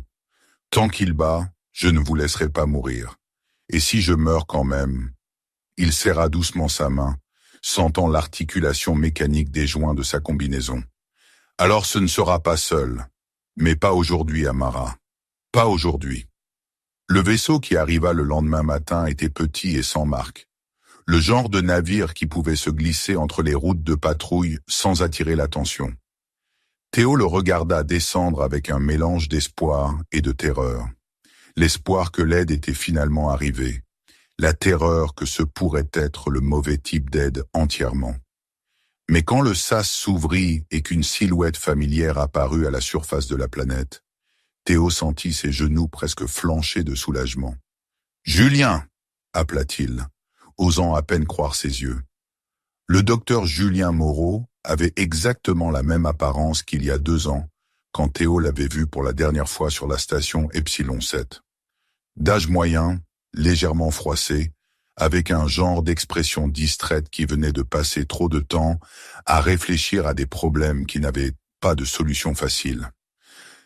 Tant qu'il bat, je ne vous laisserai pas mourir. Et si je meurs quand même ?» Il serra doucement sa main, sentant l'articulation mécanique des joints de sa combinaison. « Alors ce ne sera pas seul. Mais pas aujourd'hui, Amara. Pas aujourd'hui. » Le vaisseau qui arriva le lendemain matin était petit et sans marque. Le genre de navire qui pouvait se glisser entre les routes de patrouille sans attirer l'attention. Théo le regarda descendre avec un mélange d'espoir et de terreur. L'espoir que l'aide était finalement arrivée. La terreur que ce pourrait être le mauvais type d'aide entièrement. Mais quand le sas s'ouvrit et qu'une silhouette familière apparut à la surface de la planète, Théo sentit ses genoux presque flancher de soulagement. « Julien !» appela-t-il, osant à peine croire ses yeux. Le docteur Julien Moreau avait exactement la même apparence qu'il y a 2 ans, quand Théo l'avait vu pour la dernière fois sur la station Epsilon 7. D'âge moyen, légèrement froissé, avec un genre d'expression distraite qui venait de passer trop de temps à réfléchir à des problèmes qui n'avaient pas de solution facile.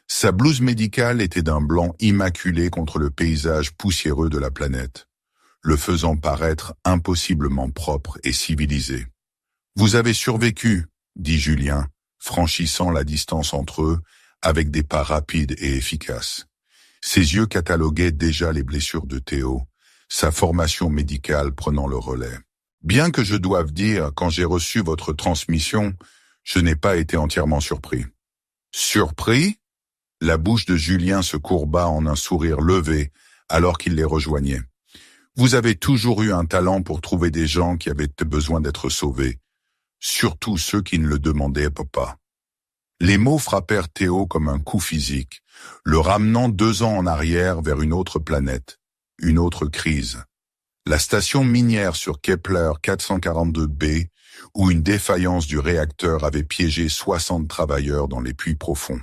Sa blouse médicale était d'un blanc immaculé contre le paysage poussiéreux de la planète, le faisant paraître impossiblement propre et civilisé. « Vous avez survécu », dit Julien, franchissant la distance entre eux avec des pas rapides et efficaces. Ses yeux cataloguaient déjà les blessures de Théo, sa formation médicale prenant le relais. « Bien que je doive dire, quand j'ai reçu votre transmission, je n'ai pas été entièrement surpris. »« Surpris ?» La bouche de Julien se courba en un sourire levé alors qu'il les rejoignait. « Vous avez toujours eu un talent pour trouver des gens qui avaient besoin d'être sauvés, surtout ceux qui ne le demandaient pas. » Les mots frappèrent Théo comme un coup physique, le ramenant 2 ans en arrière vers une autre planète, une autre crise. La station minière sur Kepler 442b, où une défaillance du réacteur avait piégé 60 travailleurs dans les puits profonds.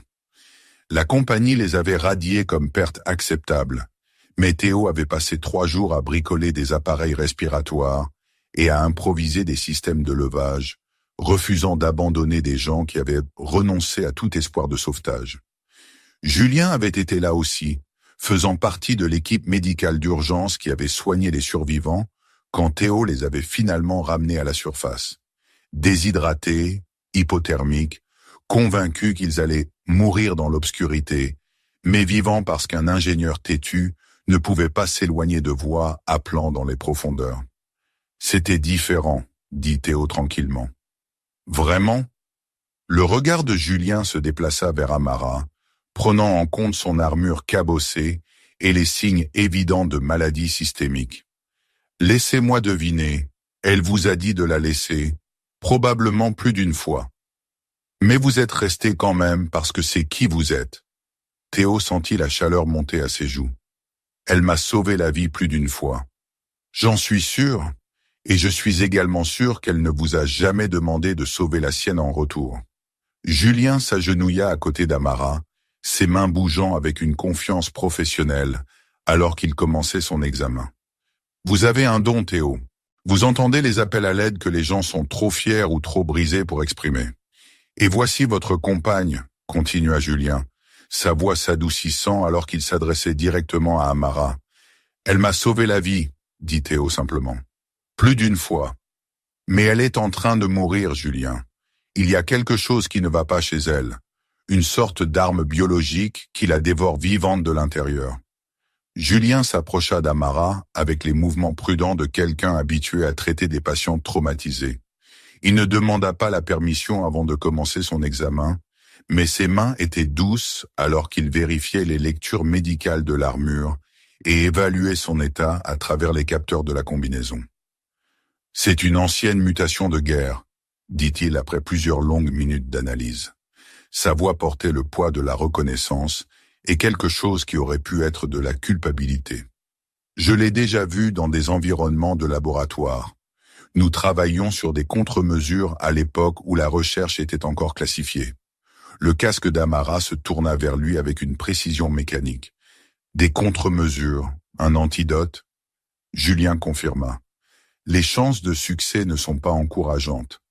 La compagnie les avait radiés comme perte acceptable, mais Théo avait passé 3 jours à bricoler des appareils respiratoires et à improviser des systèmes de levage, refusant d'abandonner des gens qui avaient renoncé à tout espoir de sauvetage. Julien avait été là aussi, faisant partie de l'équipe médicale d'urgence qui avait soigné les survivants quand Théo les avait finalement ramenés à la surface. Déshydratés, hypothermiques, convaincus qu'ils allaient mourir dans l'obscurité mais vivant parce qu'un ingénieur têtu ne pouvait pas s'éloigner de voix appelant dans les profondeurs. C'était différent, dit Théo tranquillement. Vraiment? Le regard de Julien se déplaça vers Amara, prenant en compte son armure cabossée et les signes évidents de maladie systémique. Laissez-moi deviner, elle vous a dit de la laisser, probablement plus d'une fois. Mais vous êtes resté quand même parce que c'est qui vous êtes. Théo sentit la chaleur monter à ses joues. Elle m'a sauvé la vie plus d'une fois. J'en suis sûr, et je suis également sûr qu'elle ne vous a jamais demandé de sauver la sienne en retour. Julien s'agenouilla à côté d'Amara, ses mains bougeant avec une confiance professionnelle, alors qu'il commençait son examen. Vous avez un don, Théo. Vous entendez les appels à l'aide que les gens sont trop fiers ou trop brisés pour exprimer. Et voici votre compagne, continua Julien, sa voix s'adoucissant alors qu'il s'adressait directement à Amara. Elle m'a sauvé la vie, dit Théo simplement. Plus d'une fois. Mais elle est en train de mourir, Julien. Il y a quelque chose qui ne va pas chez elle. Une sorte d'arme biologique qui la dévore vivante de l'intérieur. Julien s'approcha d'Amara avec les mouvements prudents de quelqu'un habitué à traiter des patients traumatisés. Il ne demanda pas la permission avant de commencer son examen, mais ses mains étaient douces alors qu'il vérifiait les lectures médicales de l'armure et évaluait son état à travers les capteurs de la combinaison. « C'est une ancienne mutation de guerre », dit-il après plusieurs longues minutes d'analyse. Sa voix portait le poids de la reconnaissance et quelque chose qui aurait pu être de la culpabilité. « Je l'ai déjà vu dans des environnements de laboratoire. Nous travaillions sur des contre-mesures à l'époque où la recherche était encore classifiée. » Le casque d'Amara se tourna vers lui avec une précision mécanique. « Des contre-mesures, un antidote ?» Julien confirma. « Les chances de succès ne sont pas encourageantes.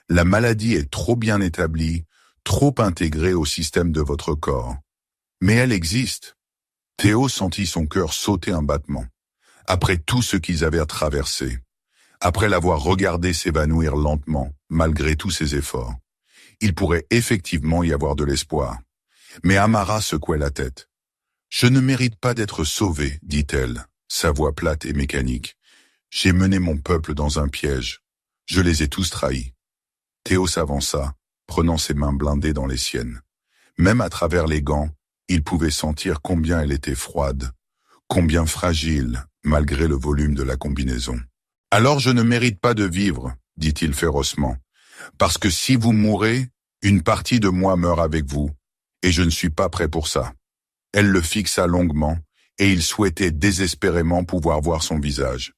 La maladie est trop bien établie, trop intégrée au système de votre corps. Mais elle existe. » Théo sentit son cœur sauter un battement. Après tout ce qu'ils avaient traversé, après l'avoir regardé s'évanouir lentement, malgré tous ses efforts, il pourrait effectivement y avoir de l'espoir. Mais Amara secouait la tête. « Je ne mérite pas d'être sauvée, dit-elle, sa voix plate et mécanique. J'ai mené mon peuple dans un piège. Je les ai tous trahis. » Théo s'avança, prenant ses mains blindées dans les siennes. Même à travers les gants, il pouvait sentir combien elle était froide, combien fragile, malgré le volume de la combinaison. « Alors je ne mérite pas de vivre, dit-il férocement. Parce que si vous mourrez, une partie de moi meurt avec vous, et je ne suis pas prêt pour ça. » Elle le fixa longuement, et il souhaitait désespérément pouvoir voir son visage.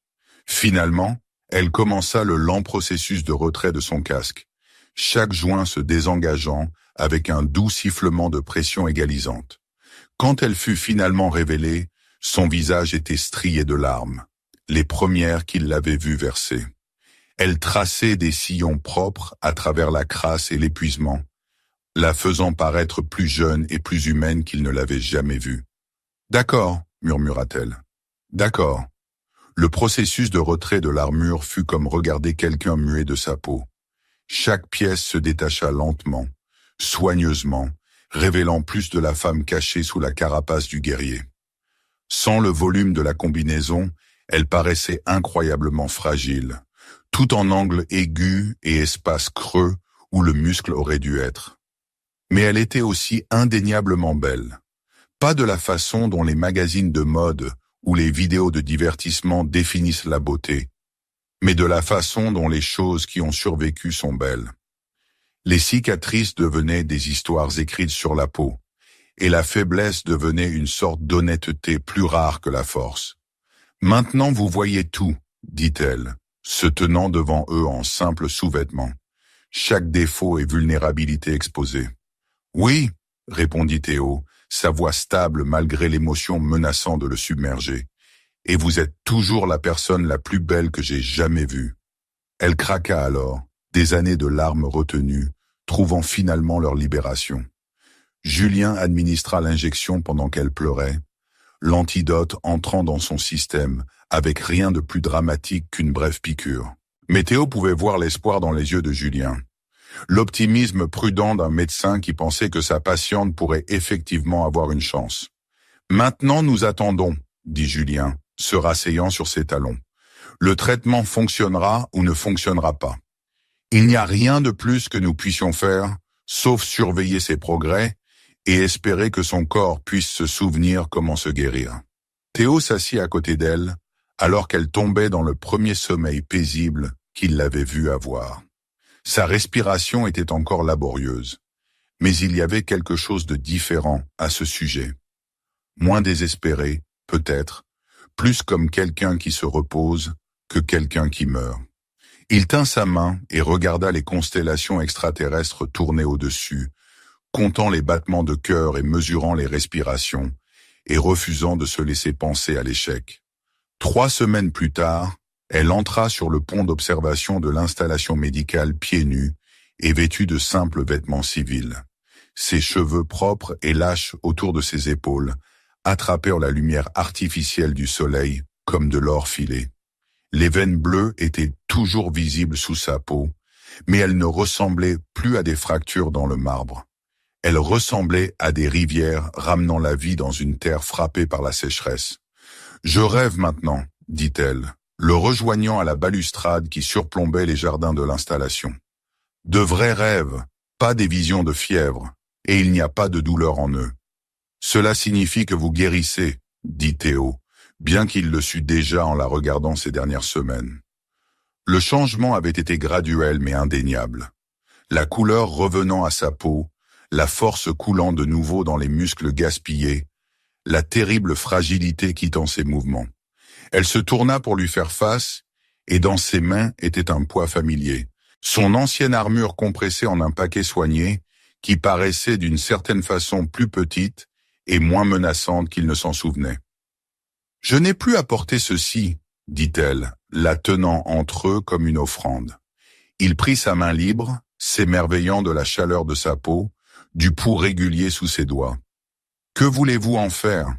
Finalement, elle commença le lent processus de retrait de son casque, chaque joint se désengageant avec un doux sifflement de pression égalisante. Quand elle fut finalement révélée, son visage était strié de larmes, les premières qu'il l'avait vue verser. Elle traçait des sillons propres à travers la crasse et l'épuisement, la faisant paraître plus jeune et plus humaine qu'il ne l'avait jamais vue. « D'accord, » murmura-t-elle. « D'accord. » Le processus de retrait de l'armure fut comme regarder quelqu'un muet de sa peau. Chaque pièce se détacha lentement, soigneusement, révélant plus de la femme cachée sous la carapace du guerrier. Sans le volume de la combinaison, elle paraissait incroyablement fragile, tout en angle aigu et espace creux où le muscle aurait dû être. Mais elle était aussi indéniablement belle. Pas de la façon dont les magazines de mode ou les vidéos de divertissement définissent la beauté, mais de la façon dont les choses qui ont survécu sont belles. Les cicatrices devenaient des histoires écrites sur la peau, et la faiblesse devenait une sorte d'honnêteté plus rare que la force. « Maintenant vous voyez tout, » dit-elle, se tenant devant eux en simple sous-vêtement. Chaque défaut et vulnérabilité exposée. « Oui, » répondit Théo, sa voix stable malgré l'émotion menaçant de le submerger. « Et vous êtes toujours la personne la plus belle que j'ai jamais vue. » Elle craqua alors, des années de larmes retenues, trouvant finalement leur libération. Julien administra l'injection pendant qu'elle pleurait, l'antidote entrant dans son système, avec rien de plus dramatique qu'une brève piqûre. Mais Théo pouvait voir l'espoir dans les yeux de Julien. L'optimisme prudent d'un médecin qui pensait que sa patiente pourrait effectivement avoir une chance. Maintenant nous attendons, dit Julien, se rasseyant sur ses talons. Le traitement fonctionnera ou ne fonctionnera pas. Il n'y a rien de plus que nous puissions faire, sauf surveiller ses progrès et espérer que son corps puisse se souvenir comment se guérir. Théo s'assit à côté d'elle, alors qu'elle tombait dans le premier sommeil paisible qu'il l'avait vue avoir. Sa respiration était encore laborieuse, mais il y avait quelque chose de différent à ce sujet. Moins désespéré, peut-être, plus comme quelqu'un qui se repose que quelqu'un qui meurt. Il tint sa main et regarda les constellations extraterrestres tourner au-dessus, comptant les battements de cœur et mesurant les respirations, et refusant de se laisser penser à l'échec. 3 semaines plus tard, elle entra sur le pont d'observation de l'installation médicale pieds nus et vêtue de simples vêtements civils. Ses cheveux propres et lâches autour de ses épaules attrapèrent la lumière artificielle du soleil comme de l'or filé. Les veines bleues étaient toujours visibles sous sa peau, mais elles ne ressemblaient plus à des fractures dans le marbre. Elles ressemblaient à des rivières ramenant la vie dans une terre frappée par la sécheresse. « Je rêve maintenant », dit-elle, le rejoignant à la balustrade qui surplombait les jardins de l'installation. « De vrais rêves, pas des visions de fièvre, et il n'y a pas de douleur en eux. »« Cela signifie que vous guérissez », dit Théo, bien qu'il le sût déjà en la regardant ces dernières semaines. Le changement avait été graduel mais indéniable. La couleur revenant à sa peau, la force coulant de nouveau dans les muscles gaspillés, la terrible fragilité quittant ses mouvements. Elle se tourna pour lui faire face, et dans ses mains était un poids familier, son ancienne armure compressée en un paquet soigné, qui paraissait d'une certaine façon plus petite et moins menaçante qu'il ne s'en souvenait. « Je n'ai plus à porter ceci, » dit-elle, la tenant entre eux comme une offrande. Il prit sa main libre, s'émerveillant de la chaleur de sa peau, du pouls régulier sous ses doigts. « Que voulez-vous en faire ?»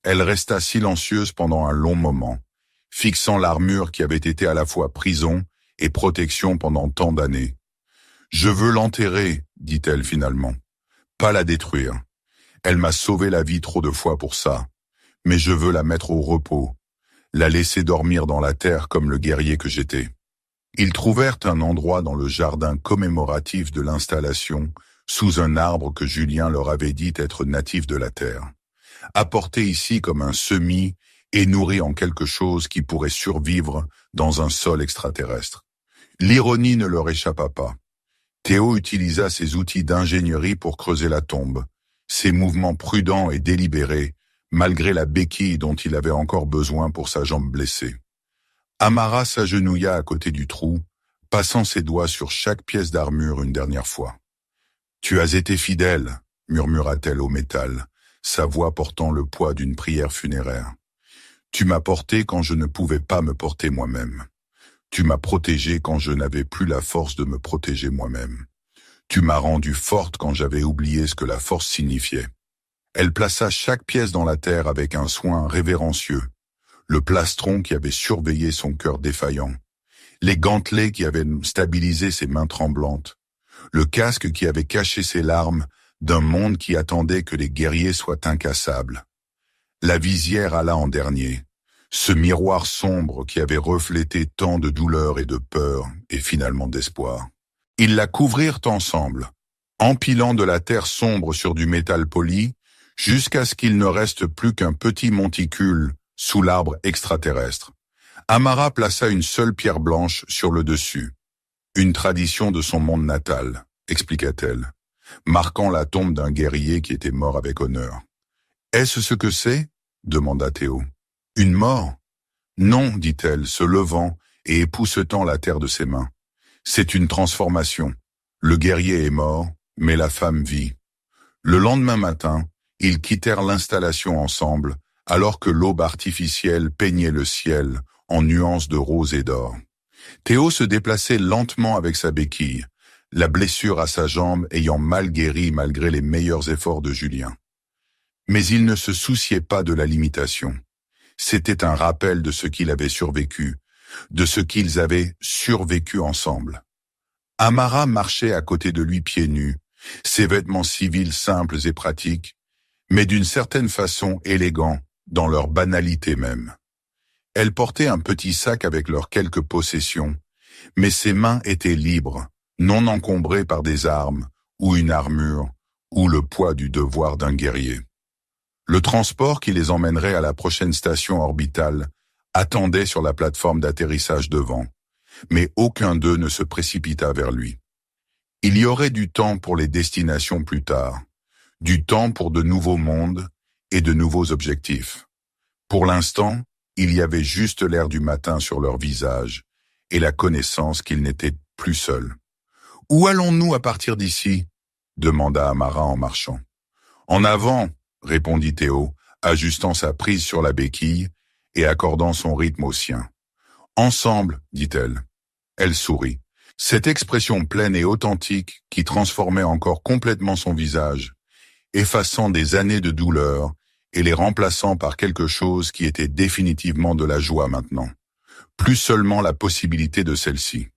Elle resta silencieuse pendant un long moment, fixant l'armure qui avait été à la fois prison et protection pendant tant d'années. « Je veux l'enterrer, » dit-elle finalement. « Pas la détruire. Elle m'a sauvé la vie trop de fois pour ça. Mais je veux la mettre au repos, la laisser dormir dans la terre comme le guerrier que j'étais. » Ils trouvèrent un endroit dans le jardin commémoratif de l'installation, sous un arbre que Julien leur avait dit être natif de la terre, apporté ici comme un semis et nourri en quelque chose qui pourrait survivre dans un sol extraterrestre. L'ironie ne leur échappa pas. Théo utilisa ses outils d'ingénierie pour creuser la tombe, ses mouvements prudents et délibérés, malgré la béquille dont il avait encore besoin pour sa jambe blessée. Amara s'agenouilla à côté du trou, passant ses doigts sur chaque pièce d'armure une dernière fois. « Tu as été fidèle, » murmura-t-elle au métal, sa voix portant le poids d'une prière funéraire. « Tu m'as porté quand je ne pouvais pas me porter moi-même. Tu m'as protégé quand je n'avais plus la force de me protéger moi-même. Tu m'as rendue forte quand j'avais oublié ce que la force signifiait. » Elle plaça chaque pièce dans la terre avec un soin révérencieux, le plastron qui avait surveillé son cœur défaillant, les gantelets qui avaient stabilisé ses mains tremblantes, le casque qui avait caché ses larmes d'un monde qui attendait que les guerriers soient incassables. La visière alla en dernier, ce miroir sombre qui avait reflété tant de douleur et de peur et finalement d'espoir. Ils la couvrirent ensemble, empilant de la terre sombre sur du métal poli, jusqu'à ce qu'il ne reste plus qu'un petit monticule sous l'arbre extraterrestre. Amara plaça une seule pierre blanche sur le dessus. Une tradition de son monde natal, expliqua-t-elle, marquant la tombe d'un guerrier qui était mort avec honneur. « Est-ce ce que c'est ?» demanda Théo. « Une mort ?»« Non, dit-elle, se levant et époussetant la terre de ses mains. C'est une transformation. Le guerrier est mort, mais la femme vit. » Le lendemain matin, ils quittèrent l'installation ensemble, alors que l'aube artificielle peignait le ciel en nuances de rose et d'or. Théo se déplaçait lentement avec sa béquille, la blessure à sa jambe ayant mal guéri malgré les meilleurs efforts de Julien. Mais il ne se souciait pas de la limitation. C'était un rappel de ce qu'il avait survécu, de ce qu'ils avaient survécu ensemble. Amara marchait à côté de lui pieds nus, ses vêtements civils simples et pratiques, mais d'une certaine façon élégants, dans leur banalité même. Elle portait un petit sac avec leurs quelques possessions, mais ses mains étaient libres, non encombrées par des armes, ou une armure, ou le poids du devoir d'un guerrier. Le transport qui les emmènerait à la prochaine station orbitale attendait sur la plateforme d'atterrissage devant, mais aucun d'eux ne se précipita vers lui. Il y aurait du temps pour les destinations plus tard, du temps pour de nouveaux mondes et de nouveaux objectifs. Pour l'instant, il y avait juste l'air du matin sur leur visage et la connaissance qu'ils n'étaient plus seuls. « Où allons-nous à partir d'ici » demanda Amara en marchant. « En avant » répondit Théo, ajustant sa prise sur la béquille et accordant son rythme au sien. « Ensemble » dit-elle. Elle sourit. Cette expression pleine et authentique qui transformait encore complètement son visage, effaçant des années de douleur et les remplaçant par quelque chose qui était définitivement de la joie maintenant. Plus seulement la possibilité de celle-ci.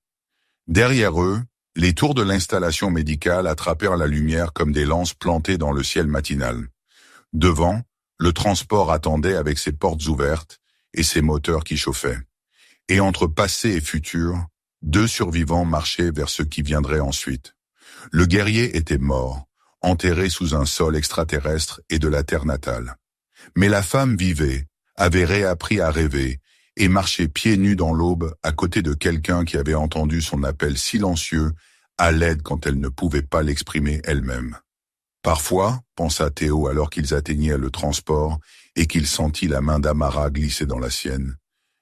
Derrière eux, les tours de l'installation médicale attrapèrent la lumière comme des lances plantées dans le ciel matinal. Devant, le transport attendait avec ses portes ouvertes et ses moteurs qui chauffaient. Et entre passé et futur, 2 survivants marchaient vers ce qui viendrait ensuite. Le guerrier était mort, enterré sous un sol extraterrestre et de la terre natale. Mais la femme vivait, avait réappris à rêver et marchait pieds nus dans l'aube à côté de quelqu'un qui avait entendu son appel silencieux à l'aide quand elle ne pouvait pas l'exprimer elle-même. Parfois, pensa Théo alors qu'ils atteignaient le transport et qu'il sentit la main d'Amara glisser dans la sienne,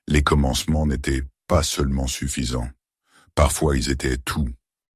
les commencements n'étaient pas seulement suffisants. Parfois ils étaient tout.